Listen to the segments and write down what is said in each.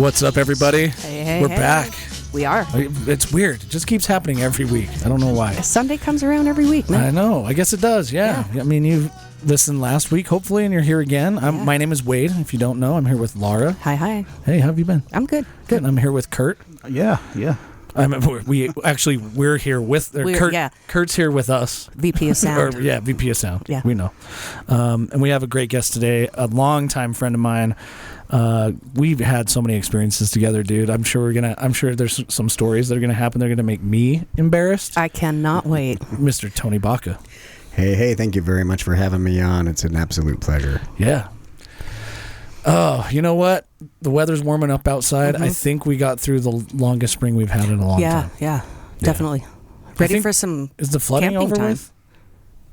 What's up, everybody? Hey, We're back. We are. It's weird. It just keeps happening every week. I don't know why. Sunday comes around every week, man. I know. I guess it does, yeah. I mean, you listened last week, hopefully, and you're here again. My name is Wade. If you don't know, I'm here with Laura. Hi. Hey, how have you been? I'm good. Good. And I'm here with Kurt. Yeah. We're here with Kurt. Yeah. Kurt's here with us. VP of Sound. VP of Sound. Yeah. We know. And we have a great guest today, a longtime friend of mine. We've had so many experiences together, dude. I'm sure there's some stories that are gonna happen. They're gonna make me embarrassed. I cannot wait. Mr. Tony Baca. Hey, thank you very much for having me on. It's an absolute pleasure. Yeah. Oh, you know what? The weather's warming up outside. Mm-hmm. I think we got through the longest spring we've had in a long time. Yeah, definitely. Ready for some Is the flooding over time. with?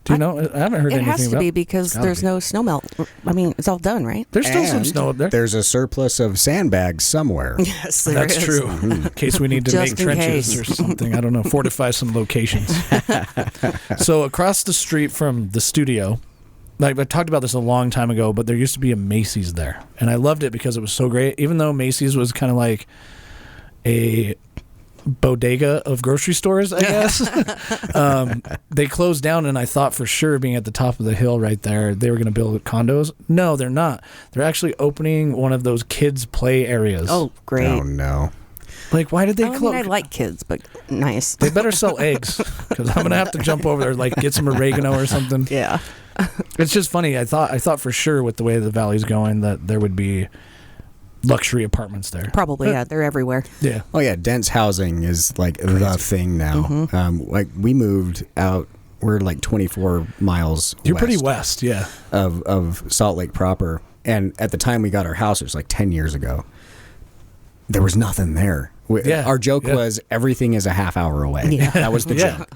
Do you know? I haven't heard anything about it. It has to be because there's no snow melt. I mean, it's all done, right? There's still some snow up there. There's a surplus of sandbags somewhere. Yes, That's is. true. In case we need to Just make trenches case. or something. I don't know. Fortify some locations. So across the street from the studio, like I talked about this a long time ago, but there used to be a Macy's there. And I loved it because it was so great. Even though Macy's was kind of like a bodega of grocery stores, I guess. They closed down, and I thought for sure, being at the top of the hill right there, they were going to build condos. No, they're not. They're actually opening one of those kids' play areas. Oh, great. Oh, no. Like, why did they close? I like kids, but nice. They better sell eggs, because I'm going to have to jump over there, like get some oregano or something. Yeah. It's just funny. I thought for sure with the way the valley's going that there would be luxury apartments there. Probably, yeah. They're everywhere. Yeah. Oh, yeah. Dense housing is like the thing now. Mm-hmm. Like we moved out. We're like 24 miles You're west pretty west, yeah. of Salt Lake proper. And at the time we got our house, it was like 10 years ago. There was nothing there. Our joke was everything is a half hour away. Yeah. That was the joke.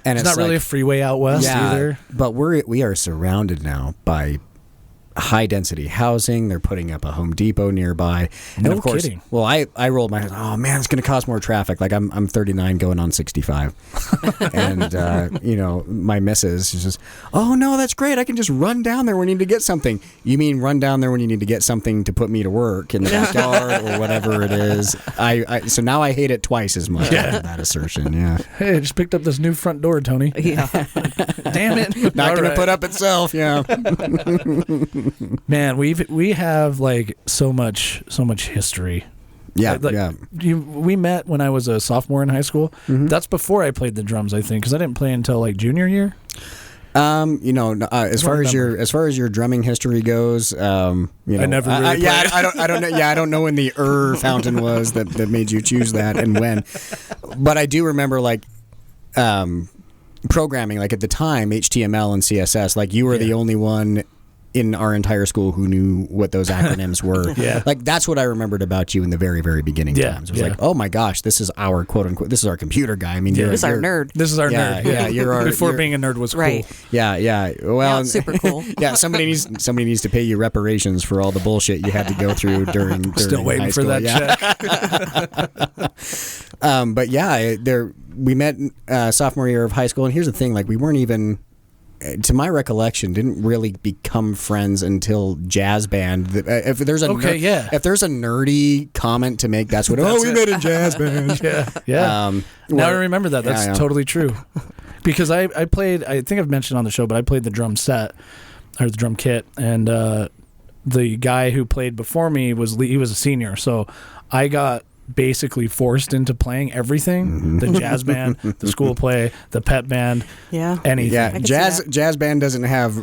And It's not really a freeway out west either. But we are surrounded now by high density housing. They're putting up a Home Depot nearby. And No of course, kidding. Well, I rolled my eyes. Oh man, it's going to cause more traffic. Like I'm 39 going on 65. And my missus is just, "Oh no, that's great. I can just run down there when you need to get something." You mean run down there when you need to get something to put me to work in the backyard or whatever it is. So now I hate it twice as much after that assertion. Yeah. Hey, I just picked up this new front door, Tony. Yeah. Damn it. Not going to put up itself. Yeah. Man, we have like so much history. Yeah, Like, we met when I was a sophomore in high school. Mm-hmm. That's before I played the drums, I think, because I didn't play until like junior year. As far as your drumming history goes, I never really played. I don't know. Yeah, I don't know when the fountain was that made you choose that and when, but I do remember like. Programming, like at the time, HTML and CSS, like you were the only one in our entire school who knew what those acronyms were. Like that's what I remembered about you in the very, very beginning times. It was like, oh my gosh, this is our quote unquote, this is our computer guy. I mean, this is our nerd. This is our nerd. Yeah, before being a nerd was right. cool. Yeah. Well, it's super cool. Yeah, somebody needs to pay you reparations for all the bullshit you had to go through during Still waiting high for school. that check. But yeah, we met sophomore year of high school, and here's the thing: like we weren't even. To my recollection, didn't really become friends until jazz band. If there's a if there's a nerdy comment to make, that's what. We met in jazz band. Yeah. Now I remember that. That's totally true. Because I played. I think I've mentioned on the show, but I played the drum set or the drum kit, and the guy who played before me was a senior, so I got basically forced into playing everything: the jazz band, the school play, the pep band, anything. Yeah, jazz band doesn't have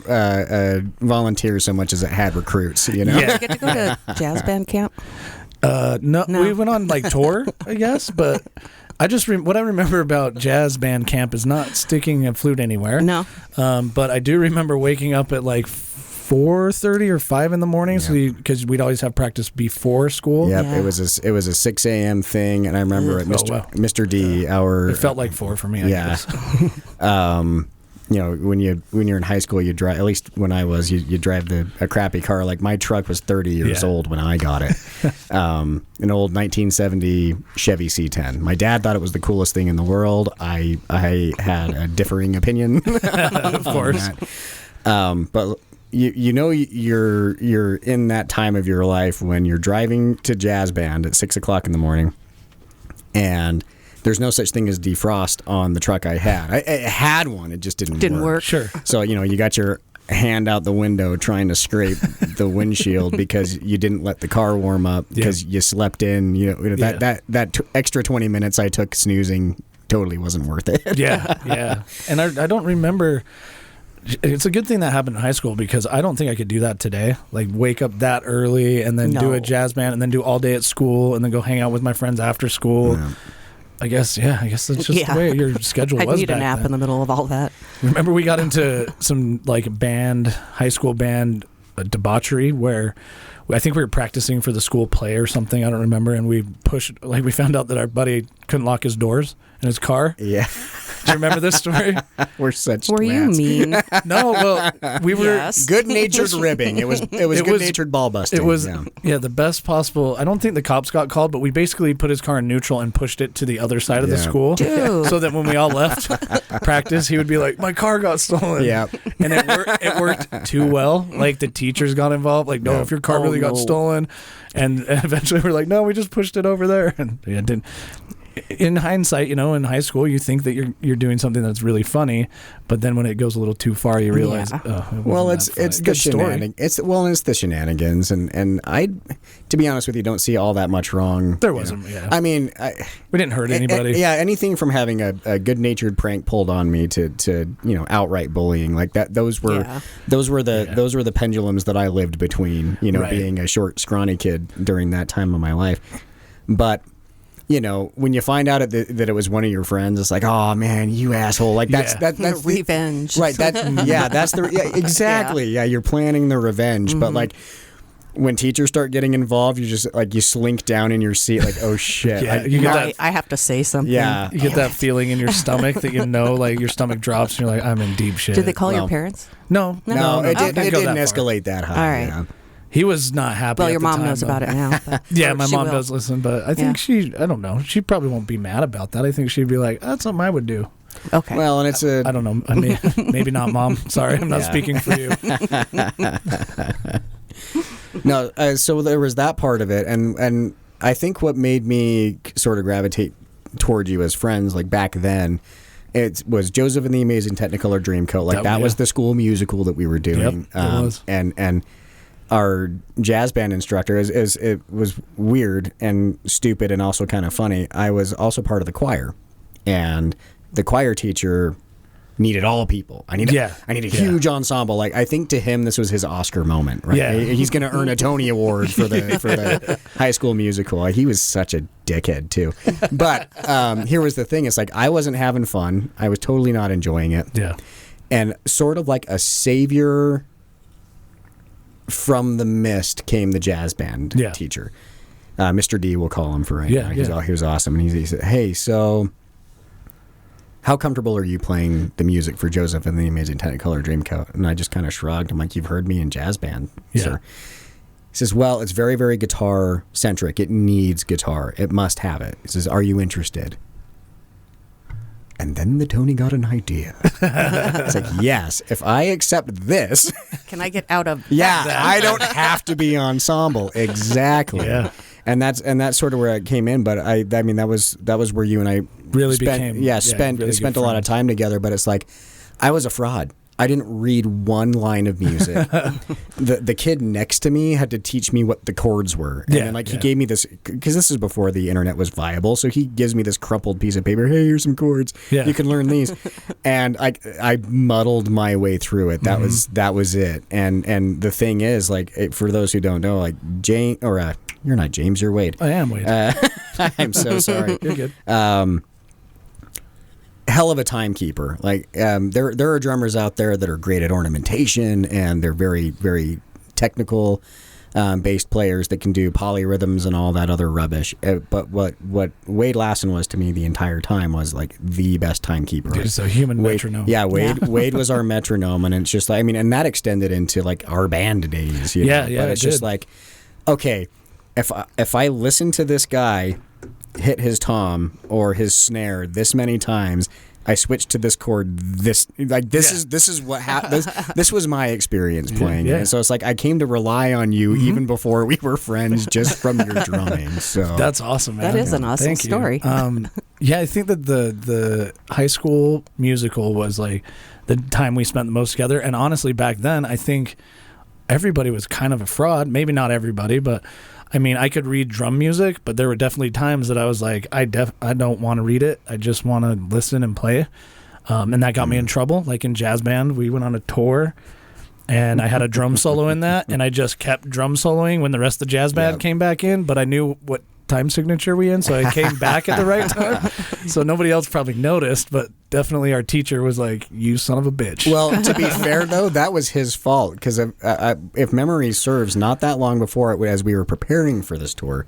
volunteers so much as it had recruits. You know, Did you get to go to jazz band camp? No, we went on like tour, I guess, but I just what I remember about jazz band camp is not sticking a flute anywhere. No, but I do remember waking up at like 4:30 or 5 in the morning, because we'd always have practice before school. Yep, it was a 6 a.m. thing, and I remember at Mr. D, it felt like 4 for me. I guess. When you're in high school, you drive. At least when I was, you drive a crappy car. Like my truck was 30 years old when I got it. An old 1970 Chevy C10. My dad thought it was the coolest thing in the world. I had a differing opinion. Of course. But you know you're in that time of your life when you're driving to jazz band at 6 o'clock in the morning, and there's no such thing as defrost on the truck I had. I had one, it just didn't work. Sure. So you got your hand out the window trying to scrape the windshield because you didn't let the car warm up because you slept in. That extra 20 minutes I took snoozing totally wasn't worth it. Yeah. And I don't remember. It's a good thing that happened in high school because I don't think I could do that today. Like wake up that early and then do a jazz band and then do all day at school and then go hang out with my friends after school. Yeah. I guess that's just the way your schedule was. I need a nap then. in the middle of all that. Remember we got into some like high school band debauchery where I think we were practicing for the school play or something. I don't remember. And we found out that our buddy couldn't lock his doors in his car. Yeah. Do you remember this story? We're such Were you mean? No, well, we were good-natured ribbing. It was good-natured ball busting. It was the best possible. I don't think the cops got called, but we basically put his car in neutral and pushed it to the other side of the school, so that when we all left practice, he would be like, "My car got stolen." Yeah, and it worked too well. Like the teachers got involved. Like, no, if your car really got stolen, and eventually we're like, "No, we just pushed it over there," and it didn't. In hindsight, in high school, you think that you're doing something that's really funny, but then when it goes a little too far, you realize, it's the shenanigans. It's the shenanigans, and I, to be honest with you, don't see all that much wrong. There wasn't. Yeah. I mean, we didn't hurt anybody. Anything from having a good-natured prank pulled on me to outright bullying like that. Those were the pendulums that I lived between. Being a short, scrawny kid during that time of my life, but. When you find out that it was one of your friends, it's like, oh man, you asshole! Like that's revenge, right? That's exactly. Yeah, you're planning the revenge, but like when teachers start getting involved, you just like you slink down in your seat, like, oh shit! I have to say something. Yeah, you get that feeling in your stomach that like your stomach drops, and you're like, I'm in deep shit. Did they call your parents? No, it didn't escalate that high. All right. Yeah. He was not happy. Well, your mom time, knows about it now. Yeah, my mom does listen, but I think I don't know. She probably won't be mad about that. I think she'd be like, that's something I would do. Okay. Well, and it's I don't know. I mean, maybe not, Mom. Sorry, I'm not speaking for you. No, so there was that part of it, and I think what made me sort of gravitate toward you as friends, like back then, it was Joseph and the Amazing Technicolor Dreamcoat. Like that was the school musical that we were doing. Yep, it was. And our jazz band instructor, it was weird and stupid and also kind of funny. I was also part of the choir, and the choir teacher needed all people. I need a huge ensemble. Like I think to him this was his Oscar moment, right? Yeah. He's going to earn a Tony Award for the High School Musical. Like, he was such a dickhead too. But here was the thing: it's like I wasn't having fun. I was totally not enjoying it. Yeah, and sort of like a savior from the mist came the jazz band teacher, Mr. D. We'll call him for right now. He was awesome, and he said, "Hey, so." How comfortable are you playing the music for Joseph and the Amazing Technicolor Dreamcoat? And I just kind of shrugged. I'm like, you've heard me in jazz band, sir. He says, well, it's very, very guitar-centric. It needs guitar. It must have it. He says, are you interested? And then the Tony got an idea. It's like, yes, if I accept this... Can I get out of I don't have to be ensemble. Exactly. Yeah. And that's sort of where I came in, but I mean that was where you and I really spent a lot of time together. But it's like I was a fraud. I didn't read one line of music. The kid next to me had to teach me what the chords were. And then, he gave me this, because this is before the internet was viable. So he gives me this crumpled piece of paper. Hey, here's some chords. Yeah. You can learn these. And I muddled my way through it. That was it. And the thing is, for those who don't know, James, or you're not James, you're Wade. I am Wade. I'm so sorry. You're good. Hell of a timekeeper. There are drummers out there that are great at ornamentation, and they're very, very technical based players that can do polyrhythms and all that other rubbish. But what Wade Lassen was to me the entire time was the best timekeeper. It's a human metronome. Yeah, Wade was our metronome, and it's just and that extended into our band days. But it's just okay, if I listen to this guy hit his tom or his snare this many times, I switched to this chord. This is what happened. This was my experience playing it. And so it's like I came to rely on you even before we were friends, just from your drumming. So that's awesome, man. That is an awesome story. Yeah, I think that the high school musical was like the time we spent the most together. And honestly, back then, I think everybody was kind of a fraud. Maybe not everybody, but I mean, I could read drum music, but there were definitely times that I was like, I don't want to read it. I just want to listen and play. And that got me in trouble. Like in jazz band, we went on a tour, and I had a drum solo in that, and I just kept drum soloing when the rest of the jazz band came back in, but I knew what time signature we in, so I came back at the right time. So nobody else probably noticed, but definitely our teacher was like, "You son of a bitch." Well, to be fair though, that was his fault, because if memory serves, not that long before it, as we were preparing for this tour,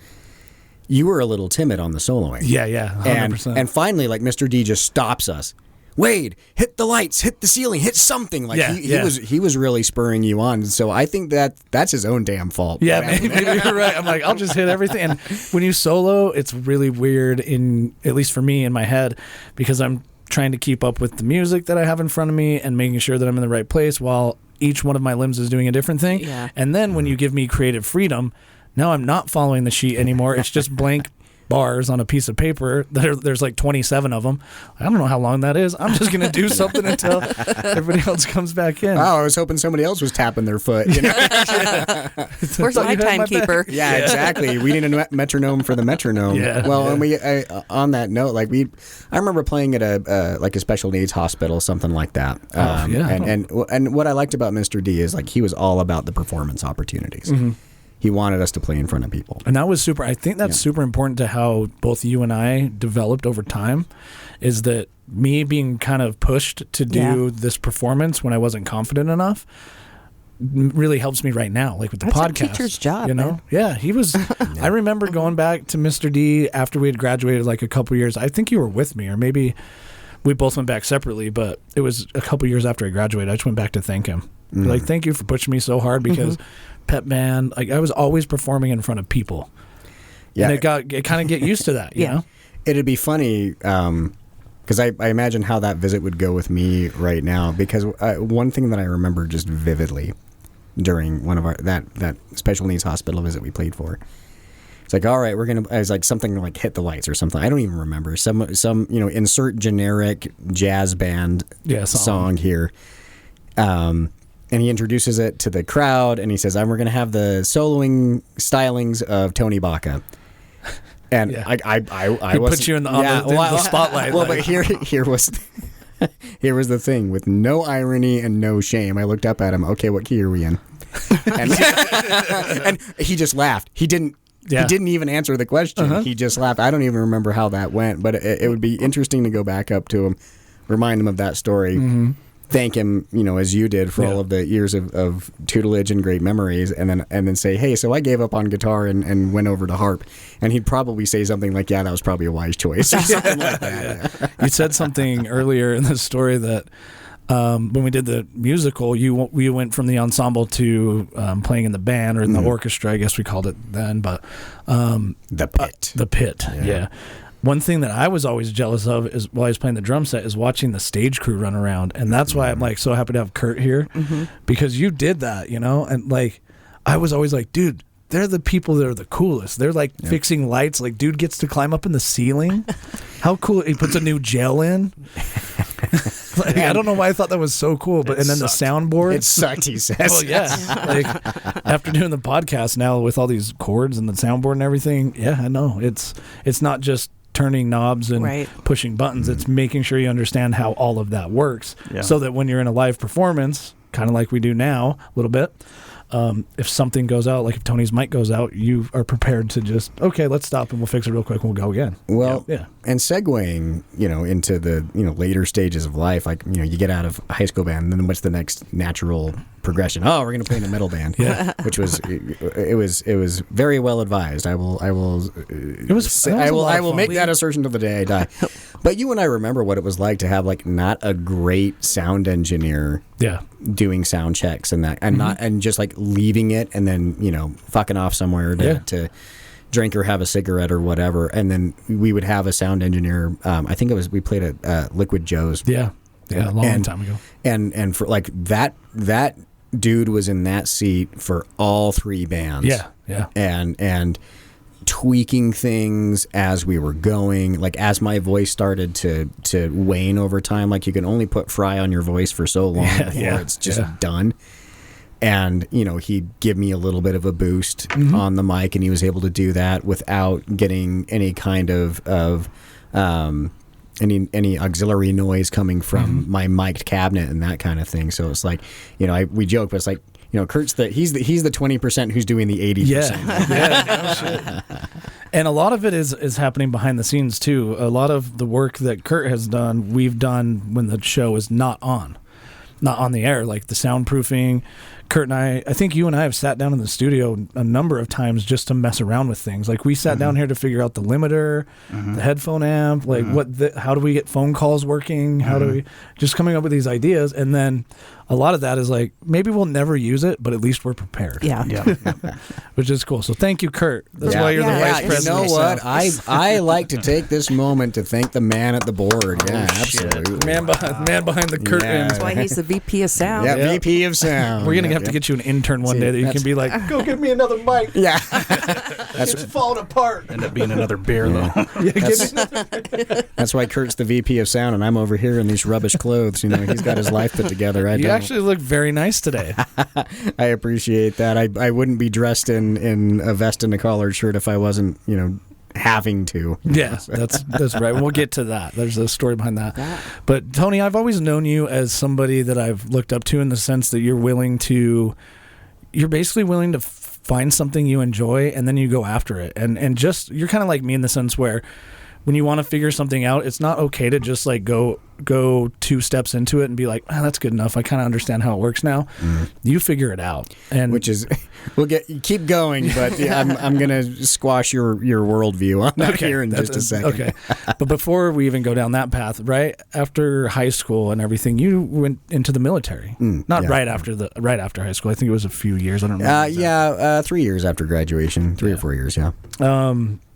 you were a little timid on the soloing. Yeah, 100%. And finally, like, Mr. D just stops us. Wade, hit the lights, hit the ceiling, hit something. Like he was really spurring you on. So I think that's his own damn fault. Yeah, maybe you're right. I'm like, I'll just hit everything. And when you solo, it's really weird, at least for me in my head, because I'm trying to keep up with the music that I have in front of me and making sure that I'm in the right place while each one of my limbs is doing a different thing. Yeah. And then when you give me creative freedom, now I'm not following the sheet anymore. It's just blank bars on a piece of paper. There's like 27 of them. I don't know how long that is. I'm just going to do something until everybody else comes back in. Oh, I was hoping somebody else was tapping their foot. You know? Where's my timekeeper? Yeah, exactly. We need a metronome for the metronome. And we on that note, like I remember playing at a special needs hospital, something like that. And what I liked about Mr. D is, like, he was all about the performance opportunities. Mm-hmm. He wanted us to play in front of people. And that was super. I think that's super important to how both you and I developed over time, is that me being kind of pushed to do this performance when I wasn't confident enough really helps me right now, like with the podcast. That's a teacher's job, you know? Man. Yeah, he was. I remember going back to Mr. D after we had graduated, like a couple years. I think you were with me, or maybe we both went back separately, but it was a couple years after I graduated. I just went back to thank him. Like, thank you for pushing me so hard, because pep band, like, I was always performing in front of people. Yeah. And it kind of get used to that, you know? It'd be funny, because I imagine how that visit would go with me right now, because one thing that I remember just vividly during one of that special needs hospital visit we played for, it's like, all right, I was like, something like hit the lights or something. I don't even remember. Some insert generic jazz band song here. And he introduces it to the crowd, and he says, we're going to have the soloing stylings of Tony Baca. And I was put you in the spotlight. Well, but here was the thing, with no irony and no shame. I looked up at him. Okay, what key are we in? And he just laughed. He didn't even answer the question. He just laughed. I don't even remember how that went, but it would be interesting to go back up to him, remind him of that story. Thank him, as you did, for all of the years of tutelage and great memories, and then say, hey, so I gave up on guitar and went over to harp. And he'd probably say something like, yeah, that was probably a wise choice, or something like that. You said something earlier in the story that when we did the musical, we went from the ensemble to playing in the band, or in the orchestra, I guess we called it then, but the pit. The pit, yeah. One thing that I was always jealous of is, while I was playing the drum set, is watching the stage crew run around. And that's why I'm like so happy to have Kurt here, because you did that, and like, I was always like, dude, they're the people that are the coolest. They're like fixing lights. Like, dude gets to climb up in the ceiling. How cool. He puts a new gel in. Like, I don't know why I thought that was so cool, but and then the soundboard. It sucked, he says. Well, yeah. Like, after doing the podcast now with all these chords and the soundboard and everything, I know. It's not just turning knobs and pushing buttons. It's making sure you understand how all of that works, so that when you're in a live performance, kind of like we do now a little bit, if something goes out, like if Tony's mic goes out, you are prepared to just, okay, let's stop and we'll fix it real quick and we'll go again. Well, and segueing, into the, later stages of life, like, you get out of high school band, and then what's the next natural progression? Oh, we're going to play in a metal band. Which was, it was very well advised. I will make that assertion till the day I die. But you and I remember what it was like to have, like, not a great sound engineer doing sound checks and that, and not, and just like leaving it and then, fucking off somewhere to drink or have a cigarette or whatever, and then we would have a sound engineer. I think we played at Liquid Joe's. Yeah, a long time ago. And for like that dude was in that seat for all three bands. Yeah. And tweaking things as we were going, like as my voice started to wane over time. Like you can only put fry on your voice for so long before it's just done. And, he'd give me a little bit of a boost on the mic, and he was able to do that without getting any kind of any auxiliary noise coming from my mic'd cabinet and that kind of thing. So it's like, we joke, but it's like, Kurt's he's the 20% who's doing the 80%. No shit. And a lot of it is happening behind the scenes too. A lot of the work that Kurt has done, we've done when the show is not on the air, like the soundproofing. Kurt and I think you and I have sat down in the studio a number of times just to mess around with things. Like we sat down here to figure out the limiter, the headphone amp, like how do we get phone calls working? How do we just coming up with these ideas? And then a lot of that is like, maybe we'll never use it, but at least we're prepared. Yeah. Which is cool. So thank you, Kurt. That's why you're the vice president. You know what? I like to take this moment to thank the man at the board. Yeah, absolutely. Man behind the curtain. That's why he's the VP of sound. Yeah, VP of sound. We're going to have to get you an intern one day that you can be like, go get me another mic. Yeah. It's falling apart. End up being another beer, though. That's why Kurt's the VP of sound, and I'm over here in these rubbish clothes. He's got his life put together. You actually look very nice today. I appreciate that. I wouldn't be dressed in a vest and a collared shirt if I wasn't, having to. Yeah, that's right. We'll get to that. There's a story behind that. But Tony, I've always known you as somebody that I've looked up to in the sense that you're basically willing to find something you enjoy and then you go after it. And just, you're kind of like me in the sense where when you want to figure something out, it's not okay to just like go 2 steps into it and be like, that's good enough. I kind of understand how it works now. You figure it out, and which is keep going, but I'm gonna squash your worldview on that here in just a second. Okay, but before we even go down that path, right after high school and everything, you went into the military. Right after high school. I think it was a few years. I don't know. 3 years after graduation, 3 or 4 years. Yeah.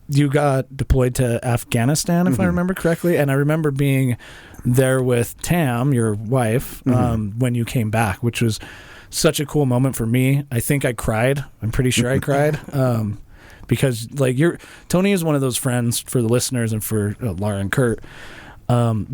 You got deployed to Afghanistan, if I remember correctly, and I remember being there with Tam, your wife, when you came back, which was such a cool moment for me. I think I cried. I'm pretty sure I cried because, like, Tony is one of those friends for the listeners and for Laura and Kurt. I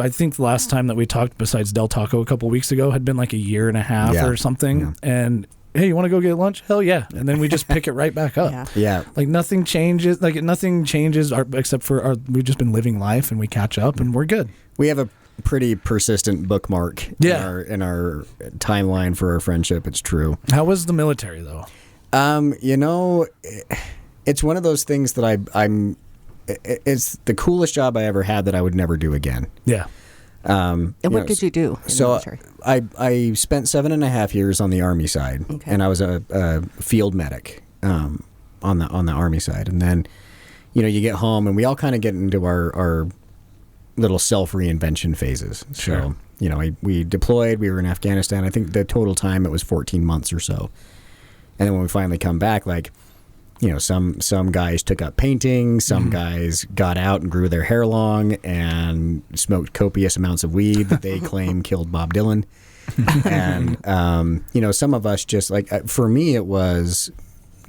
think the last time that we talked, besides Del Taco a couple weeks ago, had been like a year and a half or something, and. Hey, you want to go get lunch? Hell yeah. And then we just pick it right back up. Yeah. Like nothing changes. Except for we've just been living life and we catch up and we're good. We have a pretty persistent bookmark in our timeline for our friendship. It's true. How was the military though? It's one of those things that it's the coolest job I ever had that I would never do again. Yeah. And what did you do in the military? I spent 7.5 years on the Army side, and I was a field medic on the Army side. And then, you get home, and we all kind of get into our little self-reinvention phases. Sure. So, we deployed. We were in Afghanistan. I think the total time it was 14 months or so. And then when we finally come back, like, some guys took up painting, some guys got out and grew their hair long and smoked copious amounts of weed that they claim killed Bob Dylan. And, some of us just like, for me, it was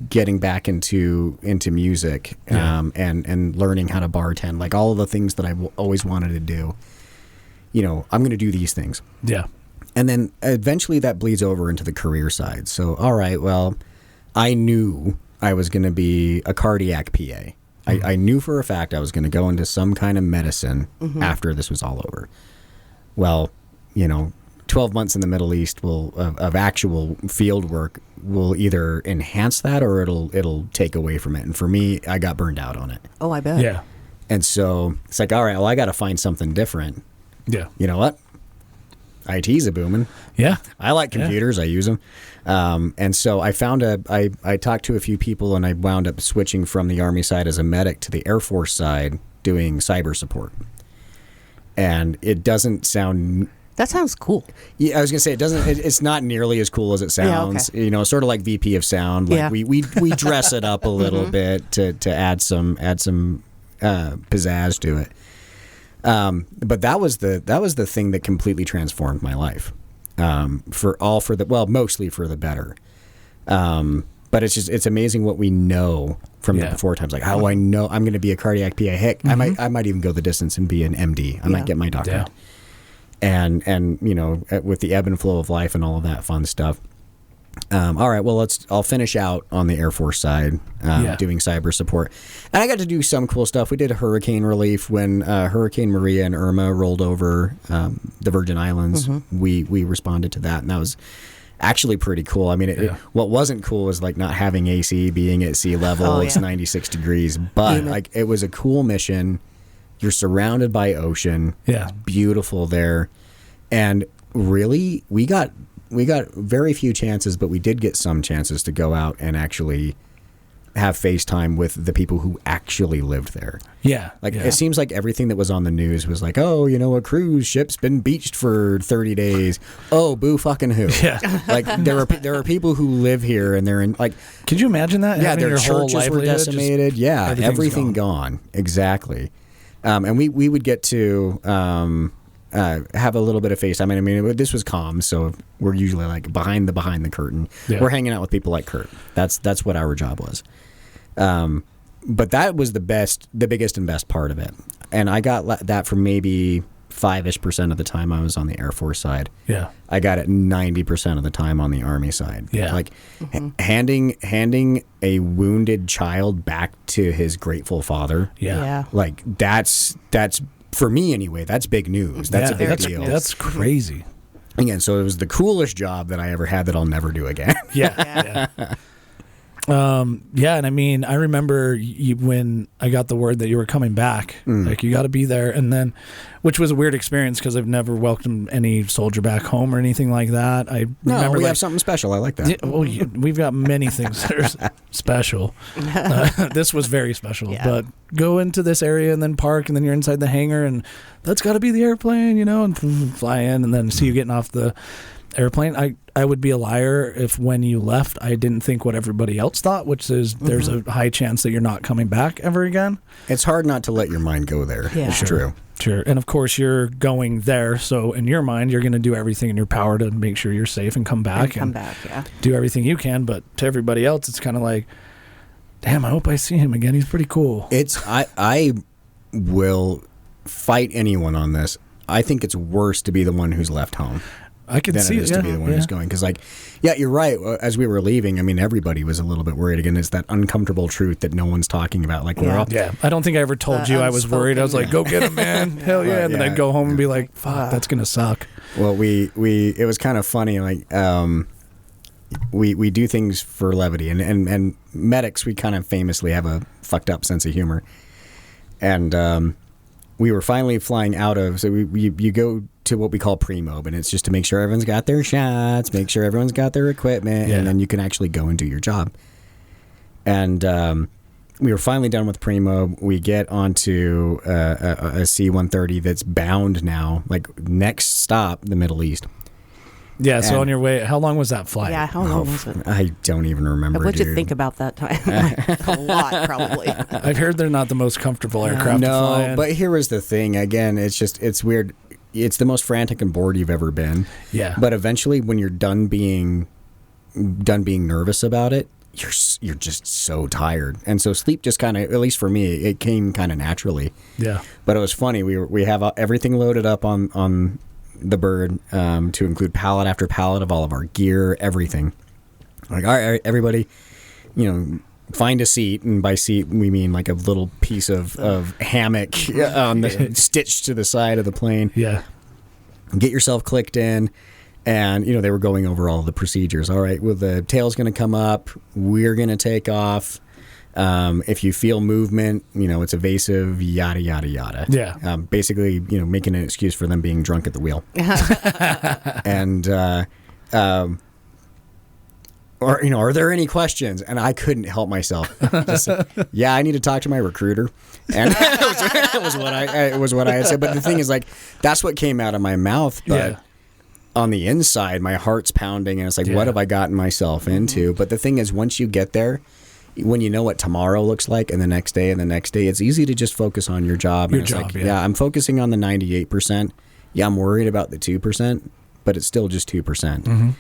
getting back into music and learning how to bartend, like all of the things that I always wanted to do. I'm going to do these things. Yeah. And then eventually that bleeds over into the career side. So, all right, well, I knew I was going to be a cardiac PA. I knew for a fact I was going to go into some kind of medicine after this was all over. Well, 12 months in the Middle East of actual field work will either enhance that or it'll take away from it. And for me, I got burned out on it. Oh, I bet. Yeah. And so it's like, all right, well, I got to find something different. Yeah. You know what? IT's a booming. Yeah. I like computers. I use them. And so I found I talked to a few people and I wound up switching from the Army side as a medic to the Air Force side doing cyber support. And it doesn't sound That sounds cool. Yeah, I was gonna say it's not nearly as cool as it sounds. Yeah, okay. You know, sort of like VP of Sound. Like Yeah. we dress it up a little bit to add some pizzazz to it. But that was the thing that completely transformed my life. Mostly for the better. But it's amazing what we know from the before times. Like how I know I'm going to be a cardiac PA. Heck, I might even go the distance and be an MD. I might get my doctorate. Yeah. And you know, with the ebb and flow of life and all of that fun stuff. All right, well, I'll finish out on the Air Force side, doing cyber support. And I got to do some cool stuff. We did hurricane relief when Hurricane Maria and Irma rolled over the Virgin Islands. We responded to that, and that was actually pretty cool. I mean, what wasn't cool was like not having AC, being at sea level. It's 96 degrees, but like it was a cool mission. You're surrounded by ocean. Yeah, it's beautiful there, and really, we got very few chances, but we did get some chances to go out and actually have FaceTime with the people who actually lived there. Yeah. It seems like everything that was on the news was like, oh, you know, a cruise ship's been beached for 30 days. Oh, boo fucking who. Yeah. Like there are people who live here and they're in like. Could you imagine that? Yeah, Having their your whole churches were livelihood, decimated. Yeah, everything gone. Exactly. And we would get to have a little bit of FaceTime. I mean, this was comms, so we're usually like behind the curtain. Yeah. We're hanging out with people like Kurt. That's what our job was. But that was the biggest and best part of it. And I got that for maybe 5-ish% of the time I was on the Air Force side. Yeah. I got it 90% of the time on the Army side. Yeah. Like handing a wounded child back to his grateful father. Yeah. Like that's for me anyway, that's big news. That's a big deal. That's crazy. Again, so it was the coolest job that I ever had that I'll never do again. Yeah. And I mean, I remember when I got the word that you were coming back, like you got to be there. And then, which was a weird experience because I've never welcomed any soldier back home or anything like that. I remember we have something special. I like that. We've got many things that are special. This was very special, but go into this area and then park and then you're inside the hangar and that's got to be the airplane, you know, and fly in and then see you getting off the airplane. I would be a liar if when you left I didn't think what everybody else thought, which is there's a high chance that you're not coming back ever again. It's hard not to let your mind go there. Yeah. It's true. Sure. And of course you're going there, so in your mind you're going to do everything in your power to make sure you're safe and come back. Do everything you can, but to everybody else it's kind of like, damn, I hope I see him again. He's pretty cool. I will fight anyone on this. I think it's worse to be the one who's left home. I could see it is to be the one who's going. Because, you're right. As we were leaving, I mean, everybody was a little bit worried. Again, it's that uncomfortable truth that no one's talking about. Like, we're all... Yeah, I don't think I ever told you I was worried. I was like, go get him, man. Hell yeah. And then I'd go home and be like, fuck, that's going to suck. Well, it was kind of funny. Like, we do things for levity. And medics, we kind of famously have a fucked up sense of humor. And we were finally flying out of... So you go to what we call pre-mob, and it's just to make sure everyone's got their shots, make sure everyone's got their equipment, and then you can actually go and do your job. And we were finally done with pre-mob. We get onto a C-130 that's bound now, like next stop, the Middle East. Yeah, so on your way, how long was that flight? Yeah, how long was it? I don't even remember. What'd you think about that time? A lot, probably. I've heard they're not the most comfortable aircraft to fly in. But here was the thing. Again, it's weird. It's the most frantic and bored you've ever been. Yeah. But eventually, when you're done being nervous about it, you're just so tired, and so sleep just kind of, at least for me, it came kind of naturally. Yeah. But it was funny. We have everything loaded up on the bird to include pallet after pallet of all of our gear, everything. Like, all right, everybody, find a seat, and by seat we mean like a little piece of hammock on the stitched to the side of the plane. Yeah. Get yourself clicked in, and they were going over all the procedures. All right, well, the tail's going to come up. We're going to take off. If you feel movement, it's evasive, yada yada yada. Yeah. Basically, making an excuse for them being drunk at the wheel. And or are there any questions? And I couldn't help myself. Just, yeah, I need to talk to my recruiter, and it was what I had said. But the thing is, like, that's what came out of my mouth. But on the inside, my heart's pounding, and it's like, what have I gotten myself into? But the thing is, once you get there, when you know what tomorrow looks like, and the next day, it's easy to just focus on your job. I'm focusing on the 98%. Yeah, I'm worried about the 2%, but it's still just 2%.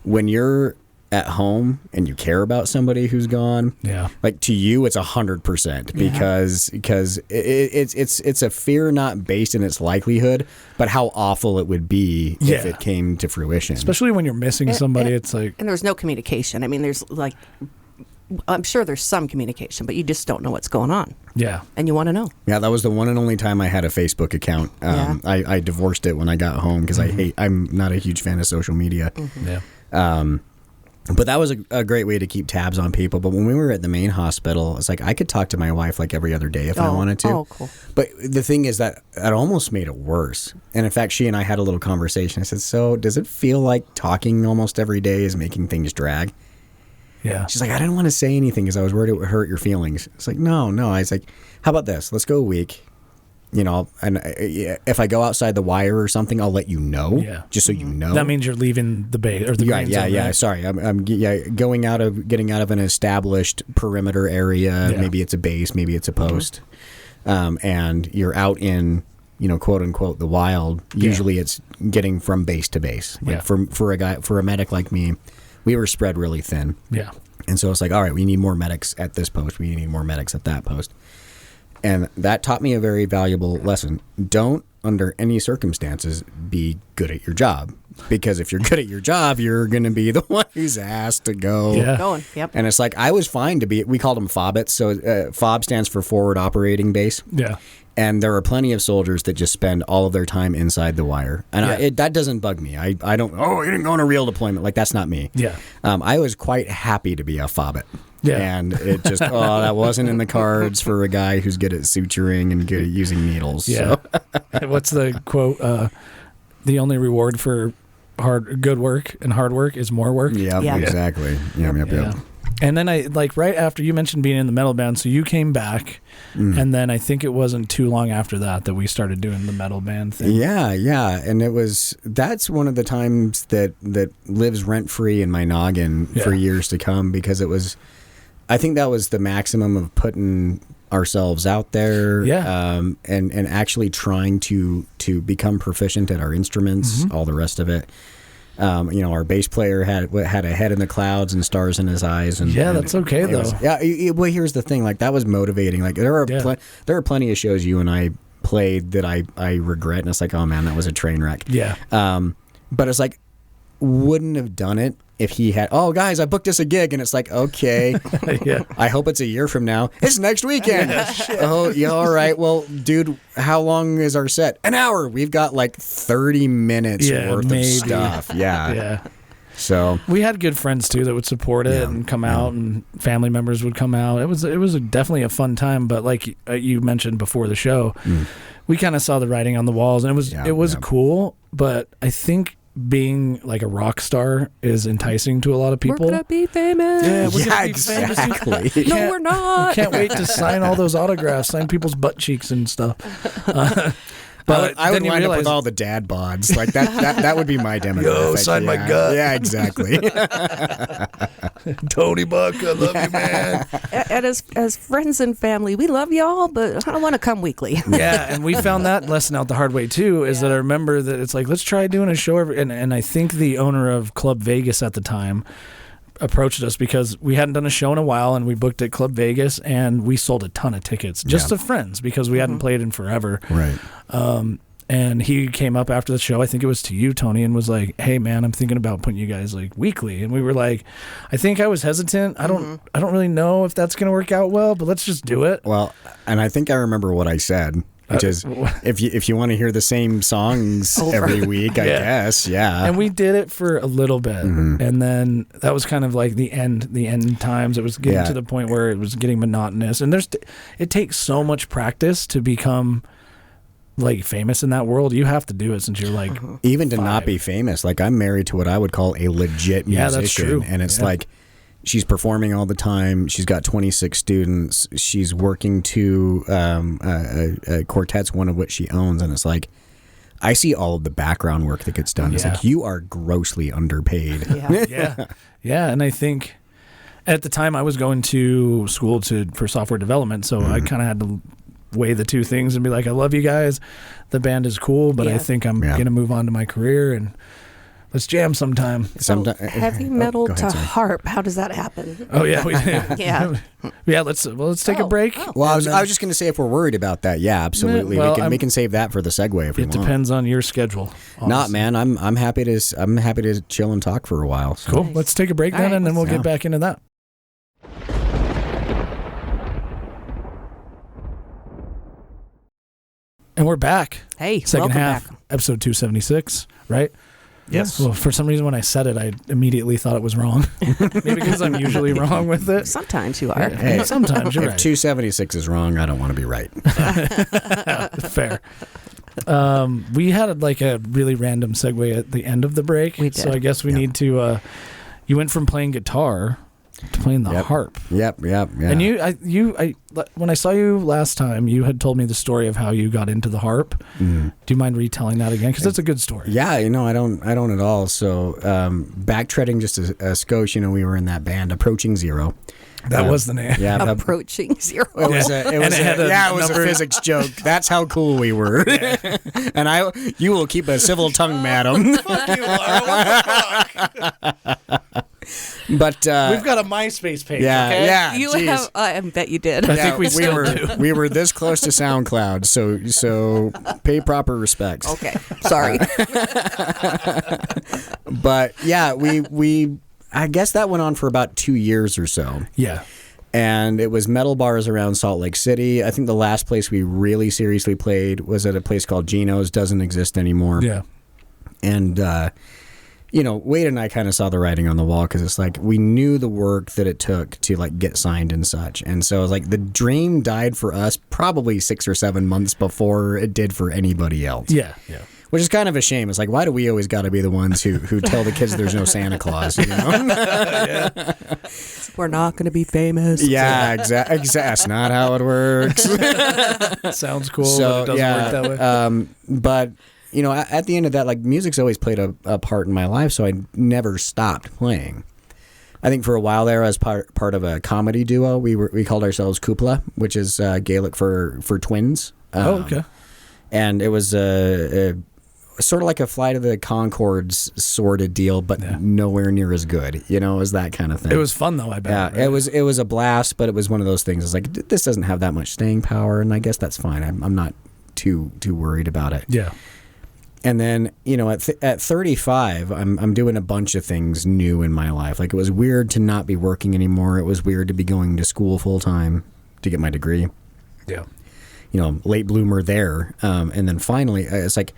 When you're at home and you care about somebody who's gone, like, to you it's 100% because it's a fear not based in its likelihood, but how awful it would be if it came to fruition. Especially when you're missing somebody, it's like, and there's no communication. I mean, there's like, I'm sure there's some communication, but you just don't know what's going on. Yeah. And you want to know. Yeah, that was the one and only time I had a Facebook account. I divorced it when I got home because I'm not a huge fan of social media. But that was a great way to keep tabs on people. But when we were at the main hospital, it's like I could talk to my wife like every other day if I wanted to. Oh, cool. But the thing is that almost made it worse. And in fact, she and I had a little conversation. I said, so does it feel like talking almost every day is making things drag? Yeah. She's like, I didn't want to say anything because I was worried it would hurt your feelings. It's like, no. I was like, how about this? Let's go a week. And if I go outside the wire or something, I'll let you know, just so you know. That means you're leaving the base or the green zone, right? Sorry, I'm getting out of an established perimeter area. Yeah. Maybe it's a base, maybe it's a post, and you're out in, quote unquote, the wild. Usually, it's getting from base to base. Like for a medic like me, we were spread really thin. Yeah, and so it's like, all right, we need more medics at this post. We need more medics at that post. And that taught me a very valuable lesson. Don't, under any circumstances, be good at your job. Because if you're good at your job, you're going to be the one who's asked to go. Yeah. Going, yep. And it's like, I was fine to be, we called them FOBITs. So FOB stands for Forward Operating Base. Yeah. And there are plenty of soldiers that just spend all of their time inside the wire. And that doesn't bug me. I don't, you didn't go on a real deployment. Like, that's not me. Yeah. I was quite happy to be a FOBIT. Yeah. And it just, that wasn't in the cards for a guy who's good at suturing and good at using needles. Yeah. So. What's the quote? The only reward for good work and hard work is more work. Yeah, exactly. Yep. And then right after you mentioned being in the metal band, so you came back, and then I think it wasn't too long after that we started doing the metal band thing. Yeah. And that's one of the times that lives rent free in my noggin for years to come, because I think that was the maximum of putting ourselves out there, and actually trying to become proficient at our instruments, all the rest of it. Our bass player had a head in the clouds and stars in his eyes, and that's okay though. Well, here's the thing: like, that was motivating. Like, there are plenty of shows you and I played that I regret, and it's like, oh man, that was a train wreck. Yeah. But it's like, wouldn't have done it if he had, guys, I booked us a gig, and it's like, okay, I hope it's a year from now. It's next weekend. All right. Well, dude, how long is our set? An hour. We've got like 30 minutes worth of stuff. Yeah. So we had good friends too that would support it and come out, and family members would come out. It was definitely a fun time. But like you mentioned before the show, we kind of saw the writing on the walls, and it was cool. But I think being like a rock star is enticing to a lot of people. We're gonna be famous. Yeah, we're gonna be exactly. famous. No, we're not. We can't wait to sign all those autographs, sign people's butt cheeks and stuff. But I would then you wind realize, up with all the dad bods. Like, that would be my demographic. Yo, sign my gut. Yeah, exactly. Tony Buck, I love you, man. And as friends and family, we love y'all, but I don't want to come weekly. Yeah, and we found that lesson out the hard way too. Is that I remember that it's like, let's try doing a show and I think the owner of Club Vegas at the time approached us because we hadn't done a show in a while, and we booked at Club Vegas, and we sold a ton of tickets just to friends because we hadn't played in forever. Right. And he came up after the show, I think it was to you, Tony, and was like, hey man, I'm thinking about putting you guys like weekly. And we were like, I think I was hesitant. I don't really know if that's going to work out well, but let's just do it. Well, and I think I remember what I said, which is, if you want to hear the same songs every week, I guess, And we did it for a little bit, and then that was kind of like the end times. It was getting to the point where it was getting monotonous, and it takes so much practice to become like famous in that world. You have to do it since you're like even to not be famous. Like, I'm married to what I would call a legit musician, that's true. And it's like, she's performing all the time. She's got 26 students. She's working to quartets, one of which she owns, and it's like, I see all of the background work that gets done. It's like, you are grossly underpaid. Yeah. And I think at the time I was going to school for software development, so I kind of had to weigh the two things and be like, I love you guys. The band is cool, but I think I'm going to move on to my career and let's jam sometime. Heavy metal to harp. How does that happen? Oh yeah, Yeah. Yeah. Let's take a break. Well, I was just going to say, if we're worried about that, yeah, absolutely. Well, we can save that for the segue if we want. It depends on your schedule. Honestly. Not, man. I'm happy to chill and talk for a while. So. Cool. Let's take a break then, and then we'll get back into that. And we're back. Hey, second welcome half, back. episode 2something, right? Yes. Well, for some reason, when I said it, I immediately thought it was wrong. Maybe because I'm usually wrong with it. Sometimes you are. Hey, sometimes you're if right. 276 is wrong, I don't want to be right. Fair. We had like a really random segue at the end of the break. We did. So I guess we need to. You went from playing guitar to playing the harp. Yep. And when I saw you last time, you had told me the story of how you got into the harp. Do you mind retelling that again? Because that's a good story. Yeah, I don't at all. So backtreading just a skosh, we were in that band, Approaching Zero. That was the name. Yeah, Approaching Zero. It was a physics joke. That's how cool we were. And you will keep a civil tongue, madam. Fuck you, Laura. What the fuck? But we've got a MySpace page. Yeah, okay? yeah. You geez. have. I bet you did. I think we still do. We were this close to SoundCloud, so pay proper respects. Okay, sorry. But yeah, we I guess that went on for about 2 years or so. Yeah. And it was metal bars around Salt Lake City. I think the last place we really seriously played was at a place called Gino's. Doesn't exist anymore. Yeah. And Wade and I kind of saw the writing on the wall, because it's like we knew the work that it took to like get signed and such. And so it was like the dream died for us probably 6 or 7 months before it did for anybody else. Yeah. Which is kind of a shame. It's like, why do we always got to be the ones who tell the kids there's no Santa Claus? We're not going to be famous. Yeah, exactly. That's not how it works. Sounds cool, but it doesn't work that way. But at the end of that, like, music's always played a part in my life, so I never stopped playing. I think for a while there, I was part of a comedy duo. We called ourselves Kupla, which is Gaelic for twins. Okay. And it was a sort of like a Flight of the Conchords sort of deal, but nowhere near as good. It was that kind of thing. It was fun though, I bet. Yeah, right? it was a blast, but it was one of those things. It's like, this doesn't have that much staying power, and I guess that's fine. I'm not too worried about it. Yeah. And then, at 35, I'm doing a bunch of things new in my life. Like, it was weird to not be working anymore. It was weird to be going to school full time to get my degree. Yeah. Late bloomer there. And then finally, it's like,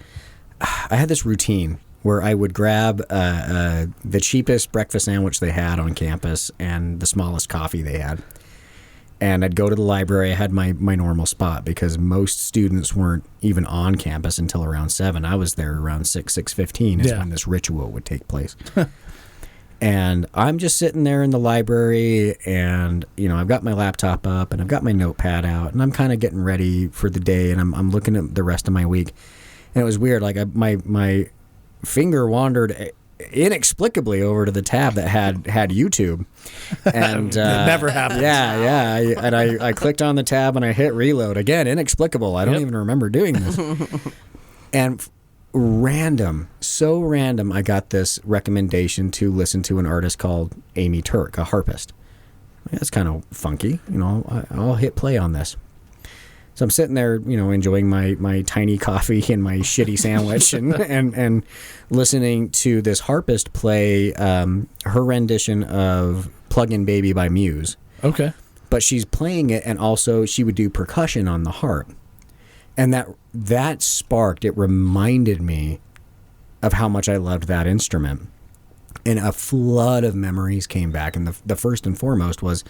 I had this routine where I would grab the cheapest breakfast sandwich they had on campus and the smallest coffee they had. And I'd go to the library. I had my normal spot, because most students weren't even on campus until around 7. I was there around 6:15 is when this ritual would take place. And I'm just sitting there in the library, and I've got my laptop up and I've got my notepad out, and I'm kind of getting ready for the day, and I'm looking at the rest of my week. And it was weird. Like, my finger wandered inexplicably over to the tab that had YouTube, and it never happens. Yeah. I clicked on the tab and I hit reload again. Inexplicable. I don't even remember doing this. And so random, I got this recommendation to listen to an artist called Amy Turk, a harpist. That's kind of funky. I'll hit play on this. So I'm sitting there, enjoying my tiny coffee and my shitty sandwich and listening to this harpist play her rendition of Plug-in Baby by Muse. Okay. But she's playing it, and also she would do percussion on the harp. And that sparked, it reminded me of how much I loved that instrument. And a flood of memories came back. And the first and foremost was,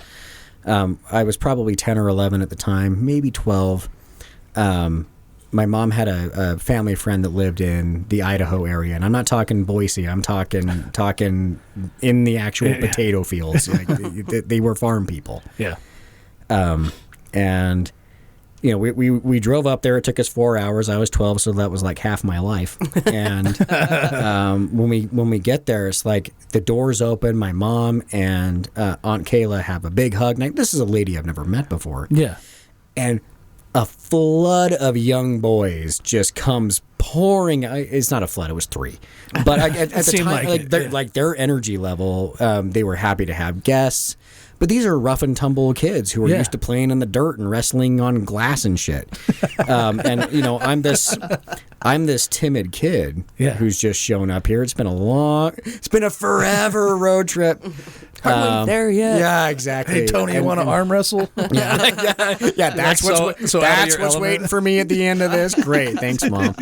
I was probably 10 or 11 at the time, maybe 12. my mom had a family friend that lived in the Idaho area, and I'm not talking Boise. I'm talking in the actual potato fields. Like, they were farm people. Yeah. And we drove up there. It took us 4 hours. I was 12, so that was like half my life. And when we get there, it's like the doors open. My mom and Aunt Kayla have a big hug. Now, this is a lady I've never met before. Yeah. And a flood of young boys just comes pouring. It's not a flood; it was 3. But at the time, like their energy level, they were happy to have guests. But these are rough and tumble kids who are used to playing in the dirt and wrestling on glass and shit. And I'm this timid kid who's just shown up here. It's been a forever road trip. Hardly there yet. Yeah, exactly. Hey Tony, you want to arm wrestle? Yeah. That's what's waiting for me at the end of this. Great, thanks, Mom.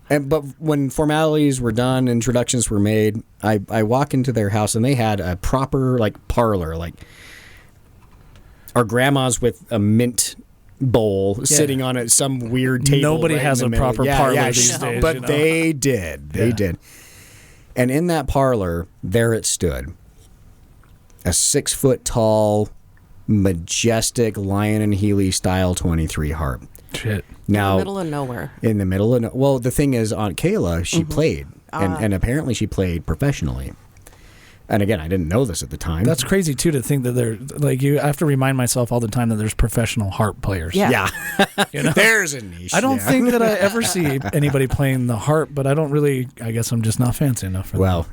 But when formalities were done, introductions were made, I walk into their house and they had a proper parlor, like our grandma's with a mint bowl sitting on some weird table. Nobody has a proper parlor these days. But they did. They did. And in that parlor, there it stood. A 6-foot tall, majestic Lion and Healy style 23 harp. Shit. In Now, the middle of nowhere. Well, the thing is, Aunt Kayla, she played, and apparently she played professionally. And again, I didn't know this at the time. That's crazy too, to think that they're like, I have to remind myself all the time that there's professional harp players. Yeah. There's a niche. I don't think that I ever see anybody playing the harp, but I don't really. I guess I'm just not fancy enough for that. Well,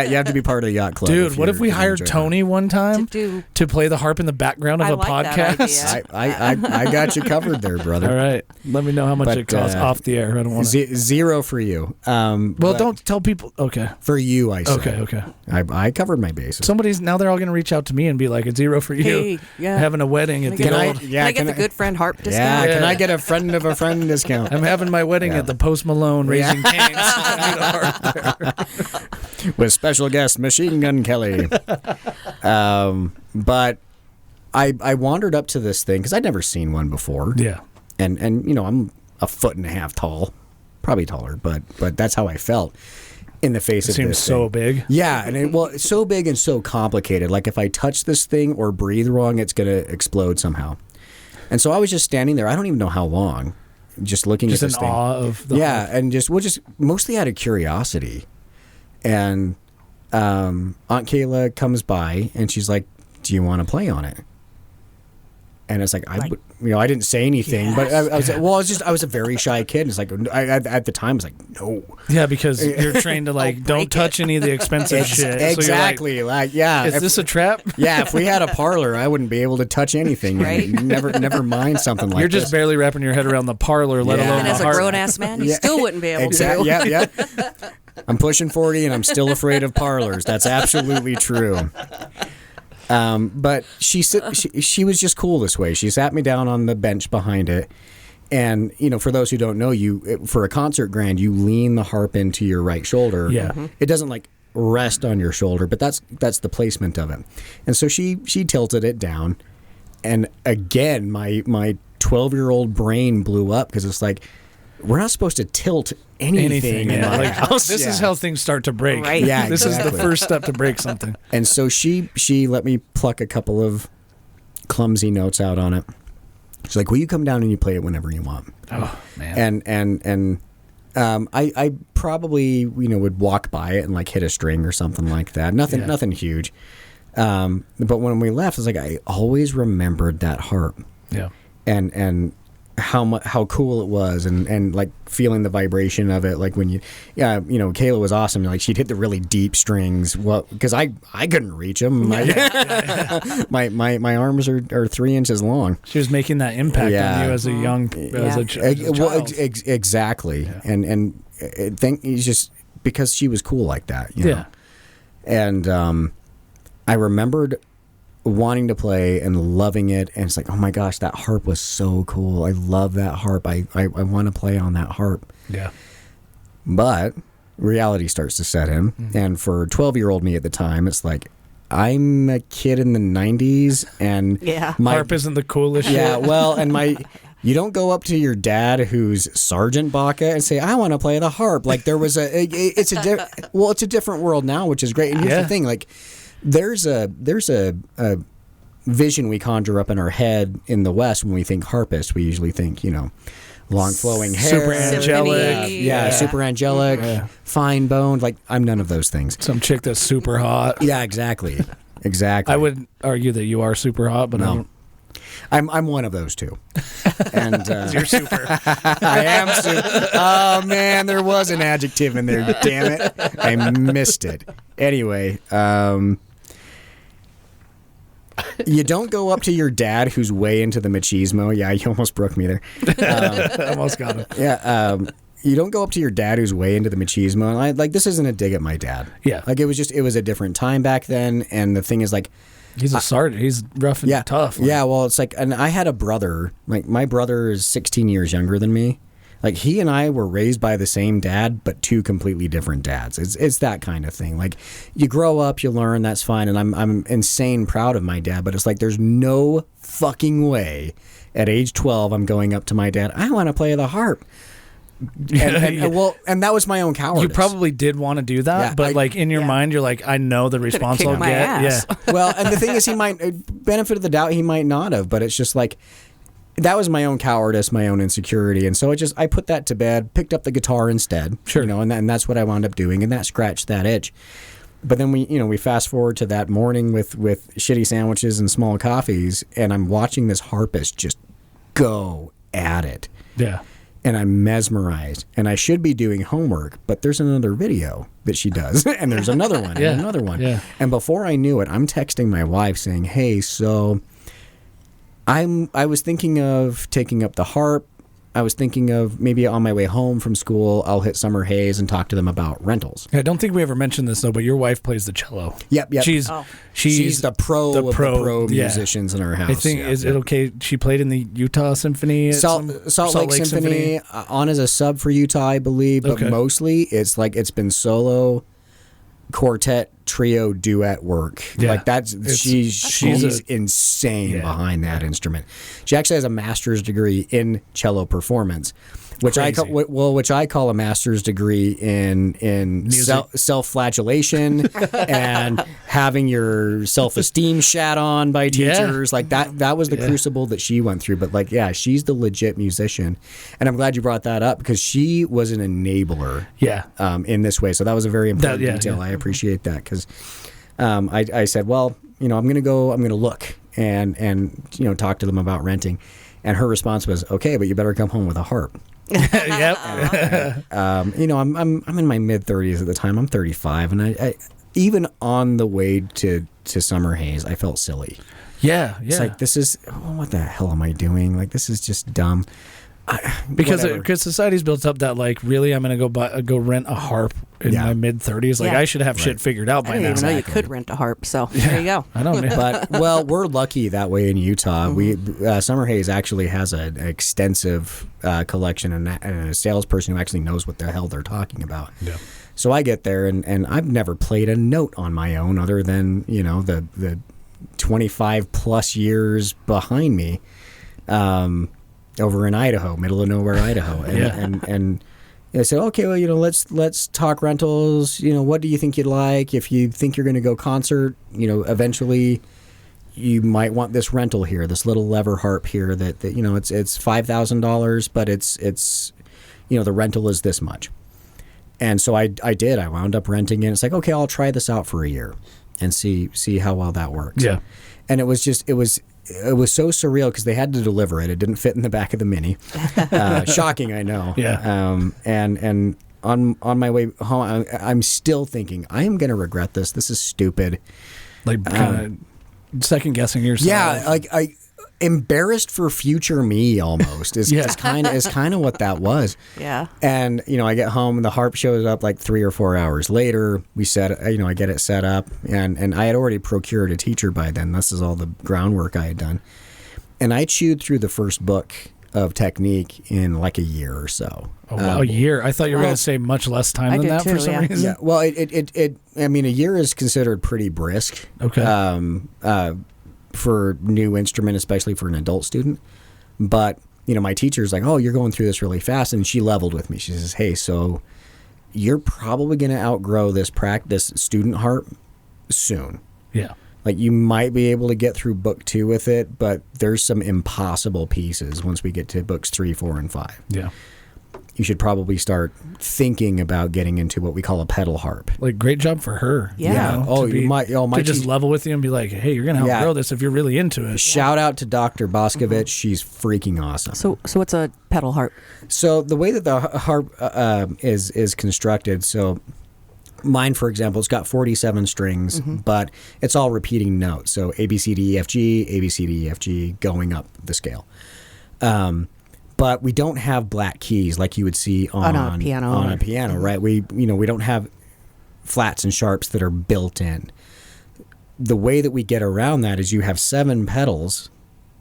you have to be part of the yacht club. Dude, what if we hired Tony one time to play the harp in the background of a podcast? I got you covered there, brother. All right, let me know how much it costs off the air. I don't want to. Zero for you. Well, don't tell people. Okay. For you, I said. Okay. I covered my bases. Now they're all going to reach out to me and be like, it's zero for you. Hey, Having a wedding at the old. Can I get the good friend harp discount? Yeah, can I get a friend of a friend discount? I'm having my wedding at the Post Malone Raising Cane's. With special guest Machine Gun Kelly. But I wandered up to this thing because I'd never seen one before. Yeah. And I'm a 1.5 tall, probably taller, but that's how I felt. In the face of this seems so big. Yeah, and it's so big and so complicated. Like if I touch this thing or breathe wrong, it's going to explode somehow. And so I was just standing there. I don't even know how long, just looking at this thing. Just in awe of the harp. And just mostly out of curiosity. And Aunt Kayla comes by and she's like, "Do you want to play on it?" And it's like, I didn't say anything, but I was a very shy kid. It's like, at the time, I was like, no. Yeah, because you're trained to don't touch any of the expensive shit. Exactly. So is this a trap? Yeah, if we had a parlor, I wouldn't be able to touch anything. Right. Never mind something like You're just barely wrapping your head around the parlor, let alone And the as a harp. grown-ass man, you still wouldn't be able to. Yeah. I'm pushing 40 and I'm still afraid of parlors. That's absolutely true. But she was just cool this way. She sat me down on the bench behind it. And, for those who don't know, for a concert grand, you lean the harp into your right shoulder. Yeah. It doesn't rest on your shoulder, but that's the placement of it. And so she tilted it down. And again, my 12-year-old brain blew up because it's like, we're not supposed to tilt anything in my house. This is how things start to break. Right. Yeah, This exactly. is the first step to break something. And so she let me pluck a couple of clumsy notes out on it. She's like, "Will you come down and you play it whenever you want?" Oh man. And I probably would walk by it and hit a string or something like that. Nothing huge. But when we left, I was like, I always remembered that harp. Yeah. And how cool it was and feeling the vibration of it, when Kayla was awesome, she'd hit the really deep strings because I couldn't reach them. My arms are 3 inches long. She was making that impact on you as a young as a child. Exactly. Yeah. And I think it's just because she was cool like that, Yeah. And I remembered wanting to play and loving it, and it's like, oh my gosh, that harp was so cool. I love that harp. I want to play on that harp. Yeah. But reality starts to set in, and for 12-year-old me at the time, it's like, I'm a kid in the 90s, and Yeah. Harp isn't the coolest shit. yeah, well, and You don't go up to your dad, who's Sergeant Baca, and say, "I want to play the harp." Like there was it's a different world now, which is great. And here's the thing: like there's a vision we conjure up in our head in the West when we think harpist. We usually think, long flowing hair, super angelic, super angelic, fine boned. Like I'm none of those things. Some chick that's super hot. Yeah, exactly. I would argue that you are super hot, but no. I'm one of those two. And you're super. I am super. Oh man, there was an adjective in there. Damn it, I missed it. Anyway, you don't go up to your dad, who's way into the machismo. Yeah, you almost broke me there. Almost got it. Yeah. You don't go up to your dad who's way into the machismo. And this isn't a dig at my dad. Yeah. Like it was a different time back then. And the thing is like, he's a sergeant. He's rough and tough. Yeah. Well, it's like, and I had a brother, like my brother is 16 years younger than me. Like he and I were raised by the same dad, but two completely different dads. It's that kind of thing. Like you grow up, you learn, that's fine. And I'm insane proud of my dad, but it's like, there's no fucking way at age 12, I'm going up to my dad. I want to play the harp. And that was my own cowardice. You probably did want to do that, but in your mind, you're like, I know the response I'll get. Ass. Yeah. Well, and the thing is, he might benefit of the doubt. He might not have, but it's just like that was my own cowardice, my own insecurity, and so I put that to bed. Picked up the guitar instead. Sure. And that's what I wound up doing, and that scratched that itch. But then we fast forward to that morning with shitty sandwiches and small coffees, and I'm watching this harpist just go at it. Yeah. And I'm mesmerized. And I should be doing homework, but there's another video that she does. And there's another one and another one. Yeah. And before I knew it, I'm texting my wife saying, hey, so I was thinking of taking up the harp. I was thinking of maybe on my way home from school, I'll hit Summer Haze and talk to them about rentals. I don't think we ever mentioned this, though, but your wife plays the cello. Yep. She's the pro musicians in our house. I think, is it okay? She played in the Utah Symphony? Salt Lake Symphony, on as a sub for Utah, I believe, but mostly it's been solo, quartet, trio, duet work. Yeah. She's insane behind that instrument. She actually has a master's degree in cello performance, which I call a master's degree in self-flagellation and having your self-esteem shat on by teachers. Like that was the crucible that she went through. But she's the legit musician, and I'm glad you brought that up because she was an enabler. Yeah. In this way, so that was a very important detail. I appreciate that because I said, well, I'm going to look and talk to them about renting, and her response was, okay, but you better come home with a harp. Yep. I'm in my mid 30s at the time. I'm 35, and I even on the way to Summer Haze, I felt silly. Yeah. It's like what the hell am I doing? Like this is just dumb. Because society's built up that really I'm gonna go rent a harp in my mid 30s. I should have shit figured out by now. I didn't even know you could rent a harp. So there you go. I don't know. But we're lucky that way in Utah. Mm-hmm. We Summer Haze actually has an extensive collection and a salesperson who actually knows what the hell they're talking about. Yeah. So I get there and I've never played a note on my own other than the 25 plus years behind me. Over in Idaho, middle of nowhere, Idaho, and I said, okay, well, let's talk rentals. What do you think you'd like? If you think you're going to go concert, eventually, you might want this rental here, this little lever harp here. That it's $5,000, but it's the rental is this much. And so I did. I wound up renting it. It's like, okay, I'll try this out for a year and see how well that works. Yeah, and it was so surreal because they had to deliver it. It didn't fit in the back of the Mini. Shocking, I know. Yeah. And on my way home, I'm still thinking, I am going to regret this. This is stupid. Kind of second guessing yourself. Yeah, I embarrassed for future me almost is kind of what that was. Yeah. And I get home and the harp shows up 3 or 4 hours later. We I get it set up and I had already procured a teacher by then. This is all the groundwork I had done. And I chewed through the first book of technique in a year or so. Oh, wow, a year. I thought you were going to say much less time than that for some reason. Yeah. Well, a year is considered pretty brisk. Okay. For new instrument, especially for an adult student. But my teacher's like, oh, you're going through this really fast. And she leveled with me. She says, hey, so you're probably going to outgrow this student harp soon. Yeah. Like, you might be able to get through book 2 with it, but there's some impossible pieces once we get to books 3, 4, and 5. Yeah. You should probably start thinking about getting into what we call a pedal harp. Like, great job for her. Yeah. You know, Oh, you might. Oh, my to just level with you and be like, hey, you're going to outgrow this if you're really into it. Shout out to Dr. Boscovich. She's freaking awesome. So what's a pedal harp? So the way that the harp is constructed, so mine, for example, it's got 47 strings, but it's all repeating notes. So A, B, C, D, E, F, G, A, B, C, D, E, F, G, going up the scale. But we don't have black keys like you would see on a piano. On a piano, right? We don't have flats and sharps that are built in. The way that we get around that is you have 7 pedals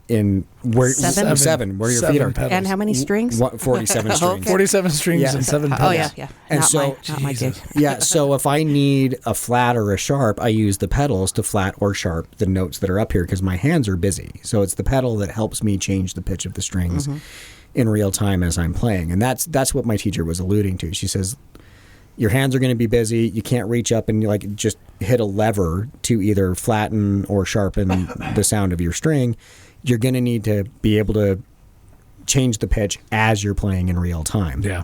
in where Seven? where your feet are. pedals. And how many strings? 47 strings. Okay. 47 strings Yeah. and 7 pedals. Oh, yeah. And not so- my gig. Yeah, so if I need a flat or a sharp, I use the pedals to flat or sharp the notes that are up here because my hands are busy. So it's the pedal that helps me change the pitch of the strings in real time as I'm playing. And that's what my teacher was alluding to. She says, your hands are going to be busy. You can't reach up and like just hit a lever to either flatten or sharpen the sound of your string. You're going to need to be able to change the pitch as you're playing in real time. Yeah.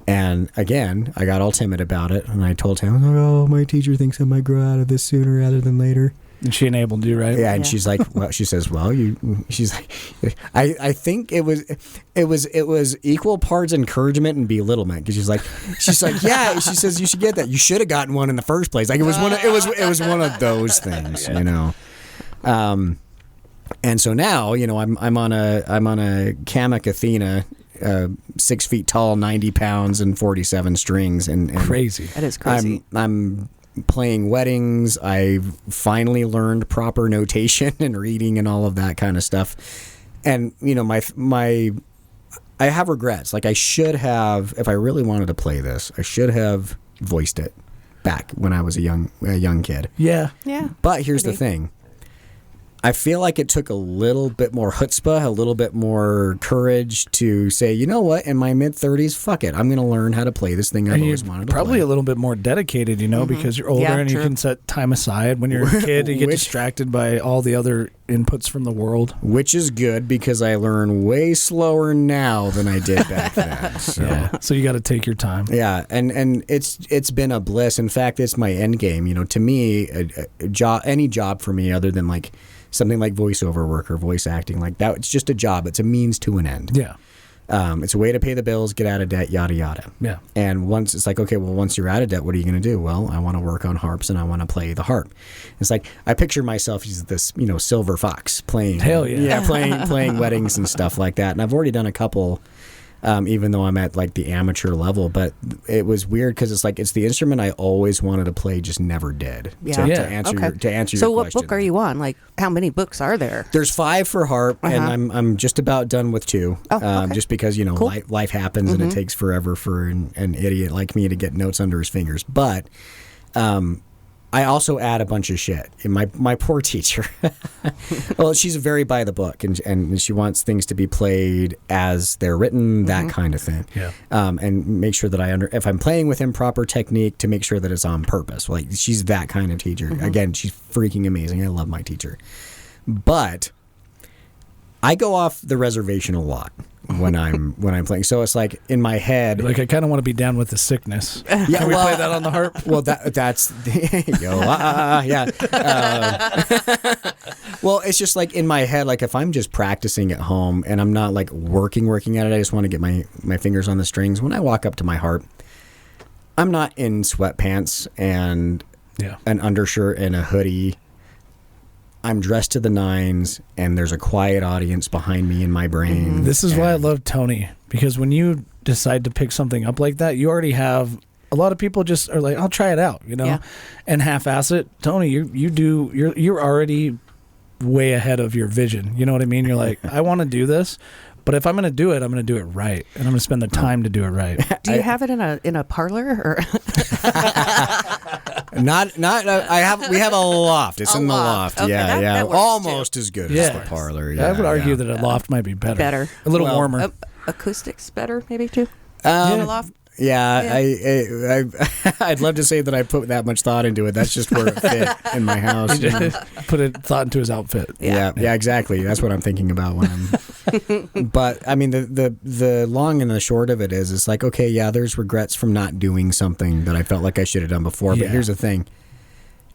And again, I got all timid about it, and I told him, oh, my teacher thinks I might grow out of this sooner rather than later. And she enabled you, right? Yeah, and Yeah. she's like, well, she says, well, she's like, I think it was equal parts encouragement and belittlement because she's like, yeah, she says you should get that. You should have gotten one in the first place. Like it was one of those things, you know. And so now, I'm on a Kamak Athena, 6 feet tall, 90 pounds, and 47 strings, and Crazy. That is crazy. I'm playing weddings. I've finally learned proper notation and reading and all of that kind of stuff. And I have regrets. Like I should have, if I really wanted to play this, I should have voiced it back when I was a young kid. Yeah. Yeah. But here's the thing. I feel like it took a little bit more chutzpah, a little bit more courage to say, you know what, in my mid-30s, fuck it. I'm going to learn how to play this thing I've And always you're wanted to probably play. a little bit more dedicated, because you're older Yeah, and you true. can set time aside. When you're a kid, you get distracted by all the other inputs from the world. Which is good because I learn way slower now than I did back then. So. Yeah. So you got to take your time. Yeah, and it's been a bliss. In fact, it's my end game. To me, any job for me other than like something like voiceover work or voice acting like that, it's just a job. It's a means to an end. Yeah. It's a way to pay the bills, get out of debt, yada yada. Yeah. And once it's like, okay, well, once you're out of debt, what are you going to do? Well, I want to work on harps and I want to play the harp. It's like I picture myself as this, silver fox playing. Hell yeah. playing weddings and stuff like that. And I've already done a couple. Even though I'm at like the amateur level, but it was weird because it's like it's the instrument I always wanted to play, just never did. Yeah. To Yeah. answer Okay. your question. So what book are you on? Like, how many books are there? There's 5 for harp, and I'm just about done with 2. Oh, okay. Just because Cool. life happens and it takes forever for an idiot like me to get notes under his fingers. But I also add a bunch of shit. And my poor teacher. Well, she's very by the book, and she wants things to be played as they're written, that kind of thing. Yeah. And make sure that if I'm playing with improper technique, to make sure that it's on purpose. Like she's that kind of teacher. Again, she's freaking amazing. I love my teacher, but I go off the reservation a lot when I'm playing. So it's like in my head, Like, I kind of want to be down with the sickness. yeah, Can we play that on the harp? Well, that's yeah. Well, it's just like in my head, like if I'm just practicing at home and I'm not like working at it, I just want to get my fingers on the strings. When I walk up to my harp, I'm not in sweatpants and Yeah. an undershirt and a hoodie. I'm dressed to the nines, and there's a quiet audience behind me in my brain. This is why I love Tony, because when you decide to pick something up like that, you already have a lot of people just are like, I'll try it out, Yeah. and half-ass it. Tony, you're already way ahead of your vision. You know what I mean? You're like, I want to do this, but if I'm going to do it, I'm going to do it right, and I'm going to spend the time to do it right. Do you have it in a parlor? Or Not. We have a loft. It's A in the loft. loft. Okay, Yeah, that yeah. works, Almost as good as the parlor. Yeah, I would argue yeah. that a loft might be better. Better. A little Well, warmer. Acoustics better, maybe too. Yeah. A loft. Yeah, I'd love to say that I put that much thought into it. That's just where it fit in my house. He just put a thought into his outfit. Yeah, exactly. That's what I'm thinking about when I'm. But I mean, the long and the short of it is, it's like, okay, yeah, there's regrets from not doing something that I felt like I should have done before. But here's the thing: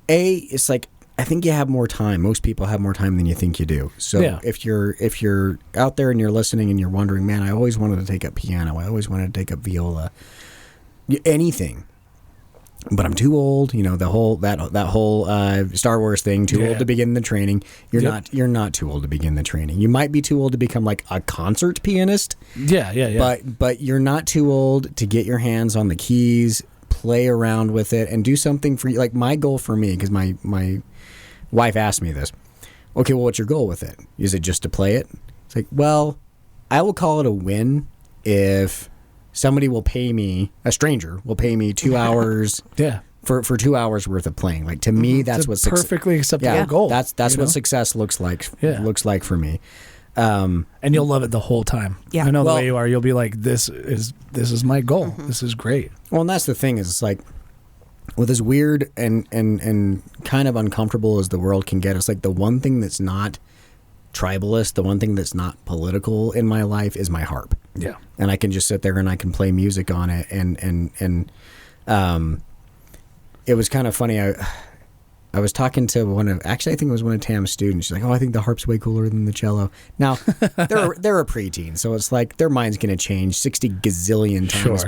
it's like, I think you have more time. Most people have more time than you think you do. So if you're out there and you're listening and you're wondering, man, I always wanted to take up piano. I always wanted to take up viola. Anything. But I'm too old. You know, the whole that whole Star Wars thing. Too old to begin the training. You're not too old to begin the training. You might be too old to become like a concert pianist. Yeah. But you're not too old to get your hands on the keys, play around with it, and do something for you. Like my goal for me, because my wife asked me this. Okay, well, what's your goal with it? Is it just to play it? It's like, well, I will call it a win if somebody will pay me, a stranger will pay me 2 hours for 2 hours worth of playing. Like, to me, that's what perfectly acceptable goal. That's what success looks like. Looks like for me. And you'll love it the whole time. Yeah. I know the way you are. You'll be like, this is my goal. This is great. Well, and that's the thing, is it's like, with as weird and kind of uncomfortable as the world can get, it's like the one thing that's not tribalist, the one thing that's not political in my life is my harp. Yeah. And I can just sit there and I can play music on it. And it was kind of funny. I was talking to I think it was one of Tam's students. She's like, oh, I think the harp's way cooler than the cello. Now, they're a preteen, so it's like their mind's going to change 60 gazillion times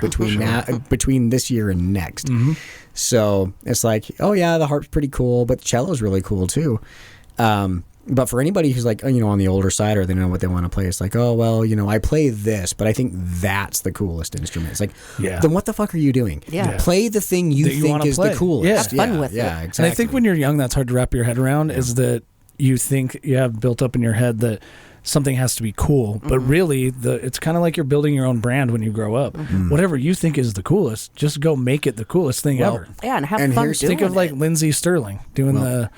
between this year and next. Mm-hmm. So it's like, oh yeah, the harp's pretty cool, but the cello's really cool too. But for anybody who's like, on the older side, or they know what they want to play, it's like, oh, well, I play this, but I think that's the coolest instrument. It's like, then what the fuck are you doing? Yeah. Play the thing you think is the coolest. Have fun with it. Yeah, exactly. And I think when you're young, that's hard to wrap your head around, is that you think you have built up in your head that something has to be cool. But really, it's kind of like you're building your own brand when you grow up. Mm-hmm. Whatever you think is the coolest, just go make it the coolest thing ever. Yeah, and have fun doing Think of like Lindsay Sterling doing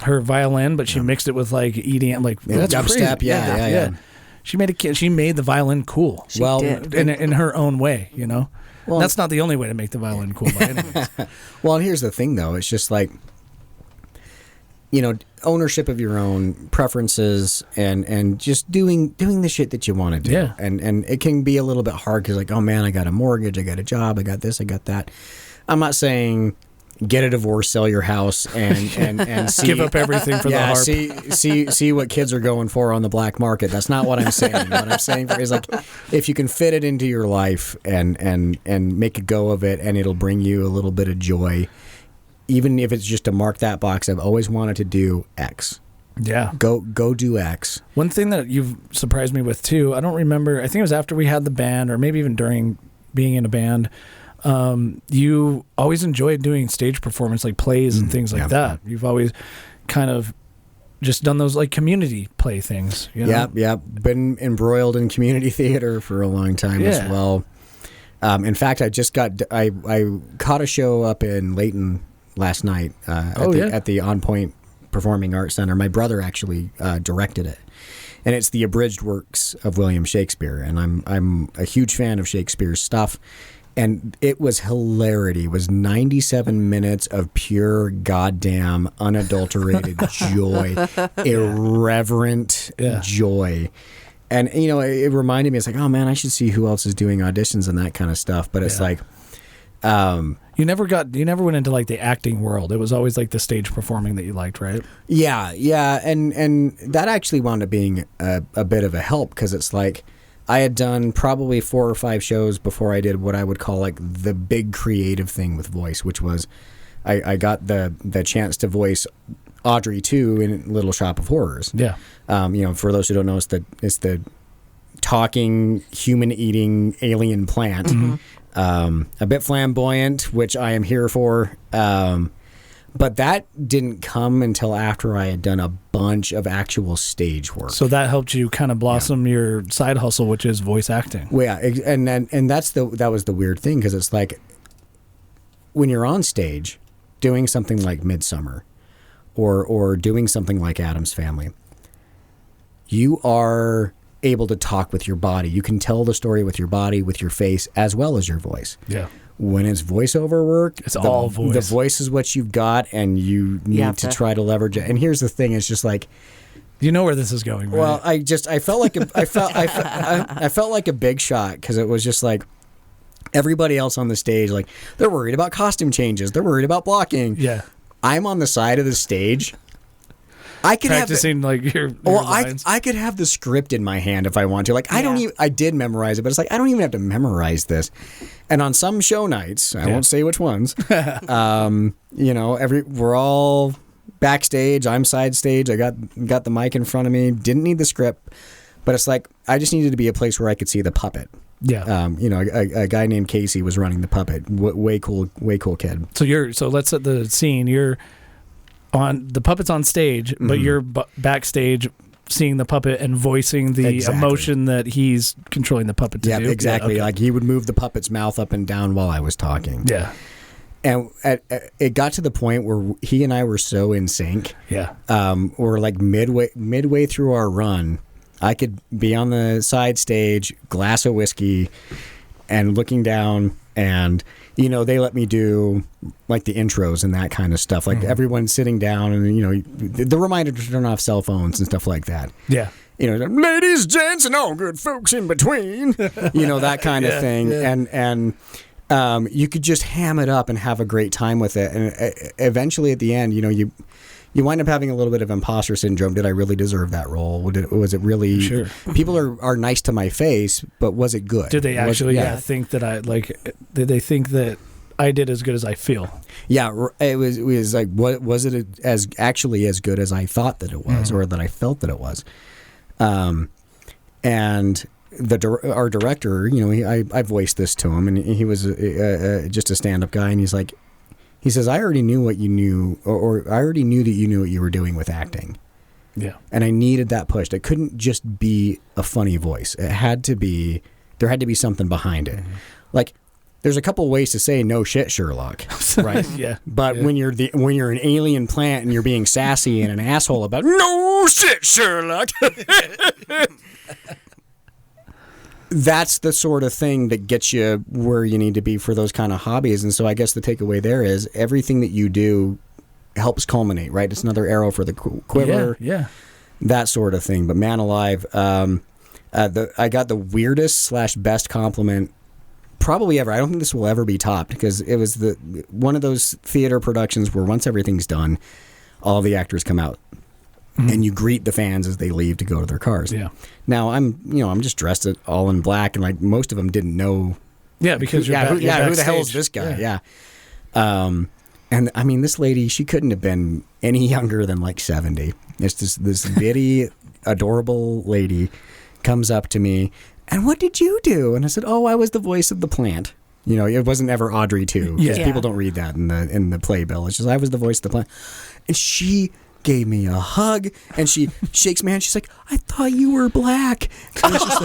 her violin, but she mixed it with like EDM, like that's dubstep. crazy. Yeah. She made the violin cool. She did. In her own way, Well, that's not the only way to make the violin cool by any means. Well, and here's the thing, though. It's just like, ownership of your own preferences and just doing the shit that you want to do. Yeah. And it can be a little bit hard because, like, oh man, I got a mortgage, I got a job, I got this, I got that. I'm not saying get a divorce, sell your house, and see, give up everything for the harp. See what kids are going for on the black market. That's not what I'm saying. What I'm saying is, like, if you can fit it into your life and make a go of it, and it'll bring you a little bit of joy, even if it's just to mark that box. I've always wanted to do X. Yeah. Go do X. One thing that you've surprised me with too, I don't remember, I think it was after we had the band, or maybe even during being in a band. You always enjoyed doing stage performance, like plays and things like that. You've always kind of just done those like community play things. Yeah. Been embroiled in community theater for a long time as well. In fact, I caught a show up in Layton last night at the On Point Performing Arts Center. My brother actually directed it. And it's the abridged works of William Shakespeare, and I'm a huge fan of Shakespeare's stuff. And it was hilarity. It was 97 minutes of pure goddamn unadulterated joy, irreverent joy. And, it reminded me, it's like, oh man, I should see who else is doing auditions and that kind of stuff. But it's like, you never went into like the acting world. It was always like the stage performing that you liked, right? Yeah. And that actually wound up being a bit of a help, because it's like, I had done probably 4 or 5 shows before I did what I would call like the big creative thing with voice, which was I got the chance to voice Audrey 2 in Little Shop of Horrors. Yeah. For those who don't know, it's the talking, human-eating alien plant. Mm-hmm. A bit flamboyant, which I am here for. But that didn't come until after I had done a bunch of actual stage work. So that helped you kind of blossom your side hustle, which is voice acting. Well, yeah, and that was the weird thing, because it's like when you're on stage, doing something like Midsummer or doing something like Addams Family, you are able to talk with your body. You can tell the story with your body, with your face, as well as your voice. Yeah. When it's voiceover work, it's all voice. The voice is what you've got, and you need to try to leverage it. And here's the thing: it's just like, you know where this is going, right? Well, I felt like I felt like a big shot because it was just like everybody else on the stage, like they're worried about costume changes, they're worried about blocking. Yeah. I'm on the side of the stage. I could practicing like your lines. I could have the script in my hand if I want to. Like I did memorize it, but it's like I don't even have to memorize this. And on some show nights, I won't say which ones. We're all backstage. I'm side stage. I got the mic in front of me. Didn't need the script, but it's like I just needed to be a place where I could see the puppet. Yeah. A guy named Casey was running the puppet. Way cool kid. So let's set the scene. You're on the puppet's on stage, but you're backstage seeing the puppet and voicing the emotion that he's controlling the puppet to do. Yeah, exactly. Yeah, okay. Like he would move the puppet's mouth up and down while I was talking. Yeah. And it got to the point where he and I were so in sync. Yeah. We're like midway through our run, I could be on the side stage, glass of whiskey, and looking down, and they let me do like the intros and that kind of stuff. Like everyone's sitting down, and the reminder to turn off cell phones and stuff like that. Yeah. Ladies, gents, and all good folks in between. That kind of thing. Yeah. And you could just ham it up and have a great time with it. And eventually, at the end, you wind up having a little bit of imposter syndrome. Did I really deserve that role? Was it really? Sure. People are nice to my face, but was it good? Did they actually think that did they think that I did as good as I feel? Yeah, it was like, what was it as good as I thought that it was, or that I felt that it was? And our director, I voiced this to him, and he was just a stand-up guy, and he says, I already knew what you knew, or I already knew that you knew what you were doing with acting. Yeah. And I needed that push. It couldn't just be a funny voice. There had to be something behind it. Like, there's a couple ways to say no shit, Sherlock, right? Yeah. But when you're an alien plant and you're being sassy and an asshole about no shit, Sherlock, that's the sort of thing that gets you where you need to be for those kind of hobbies. And so I guess the takeaway there is everything that you do helps culminate, right? It's another arrow for the quiver. Yeah. That sort of thing. But man alive, I got the weirdest / best compliment probably ever. I don't think this will ever be topped, because it was one of those theater productions where once everything's done, all the actors come out. And you greet the fans as they leave to go to their cars. Yeah. Now I'm just dressed all in black, and like most of them didn't know. Yeah, because you're who the hell is this guy? Yeah. And I mean, this lady, she couldn't have been any younger than like 70. It's this bitty, adorable lady comes up to me, and what did you do? And I said, I was the voice of the plant. It wasn't ever Audrey 2, because people don't read that in the playbill. It's just I was the voice of the plant, and she gave me a hug, and she shakes my hand. She's like, I thought you were black. And it's just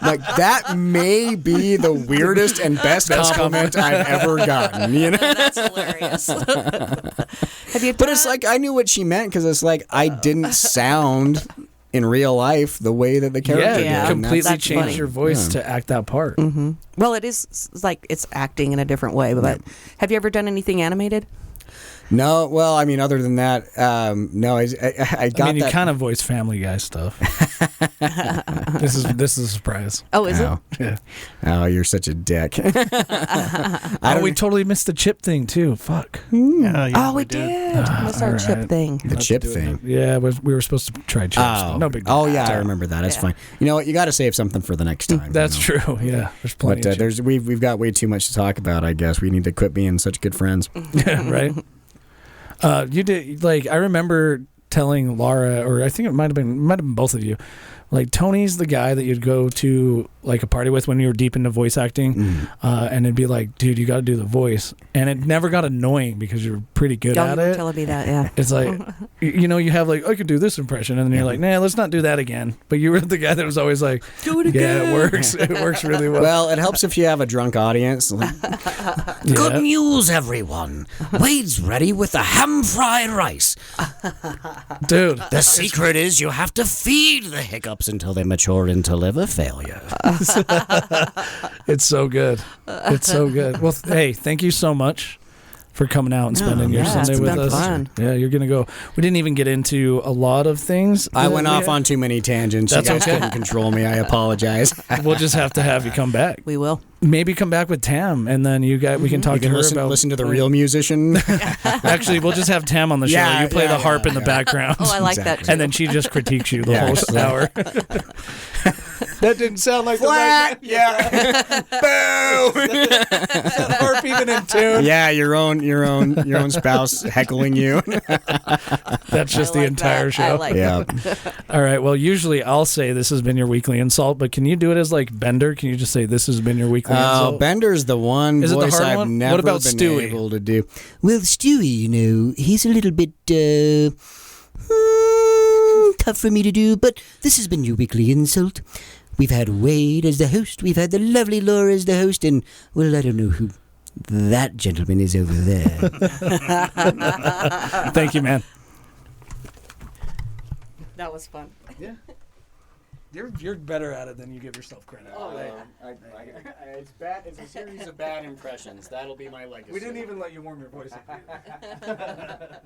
like that may be the weirdest and best compliment I've ever gotten. That's hilarious. But it's like I knew what she meant, because it's like I didn't sound in real life the way that the character did. Yeah, completely that's changed funny. your voice to act that part. Mm-hmm. Well, it is like it's acting in a different way. But have you ever done anything animated? No, well, I mean, other than that, no. I got you that. kind of voice Family Guy stuff. This is a surprise. Oh, is it? Yeah. Oh, you're such a dick. We totally missed the chip thing too. Fuck. We did. Missed our chip thing. The chip thing. Yeah, we were supposed to try chips. No big deal. Oh yeah, I remember that. That's fine. You know what? You got to save something for the next time. That's true. Yeah, there's plenty. But we've got way too much to talk about. I guess we need to quit being such good friends. Yeah, right. You did I remember telling Laura, or I think it might have been both of you, Like Tony's the guy that you'd go to like a party with when you were deep into voice acting, and it'd be like, dude, you got to do the voice, and it never got annoying because you're pretty good at it. Telling me that, yeah. It's like, you have like, I could do this impression, and then you're like, nah, let's not do that again. But you were the guy that was always like, do it again. Yeah, it works. It works really well. Well, it helps if you have a drunk audience. Good news, everyone. Wade's ready with the ham-fried rice. Dude, The secret is you have to feed the hiccups until they mature into liver failure. it's so good. It's so good. Well, hey, thank you so much for coming out and spending your Sunday it's with been us. fun. Yeah, you're going to go. We didn't even get into a lot of things. I went off on too many tangents. That's you guys okay. couldn't control me. I apologize. We'll just have to have you come back. We will. Maybe come back with Tam, and then we can talk You to can her listen, about listen to the real musician. Actually, we'll just have Tam on the show. Yeah, You play yeah, the harp yeah, in the yeah. background. Oh, I like that Exactly. too. And then she just critiques you the Yeah. whole hour. That didn't sound like Flat. the right Boom! Harp even in tune. Yeah, your own spouse heckling you. That's just I the like entire that. show. I like Yeah. All right. Well, usually I'll say this has been your weekly insult, but can you do it as like Bender? Can you just say this has been your weekly insult? Bender's the one Is it the voice hard I've one? never What about been Stewie? able to do. Well, Stewie, he's a little bit tough for me to do, but this has been your weekly insult. We've had Wade as the host. We've had the lovely Laura as the host, and, well, I don't know who that gentleman is over there. Thank you, man. That was fun. Yeah. You're better at it than you give yourself credit. It's bad. It's a series of bad impressions. That'll be my legacy. We didn't even let you warm your voice up.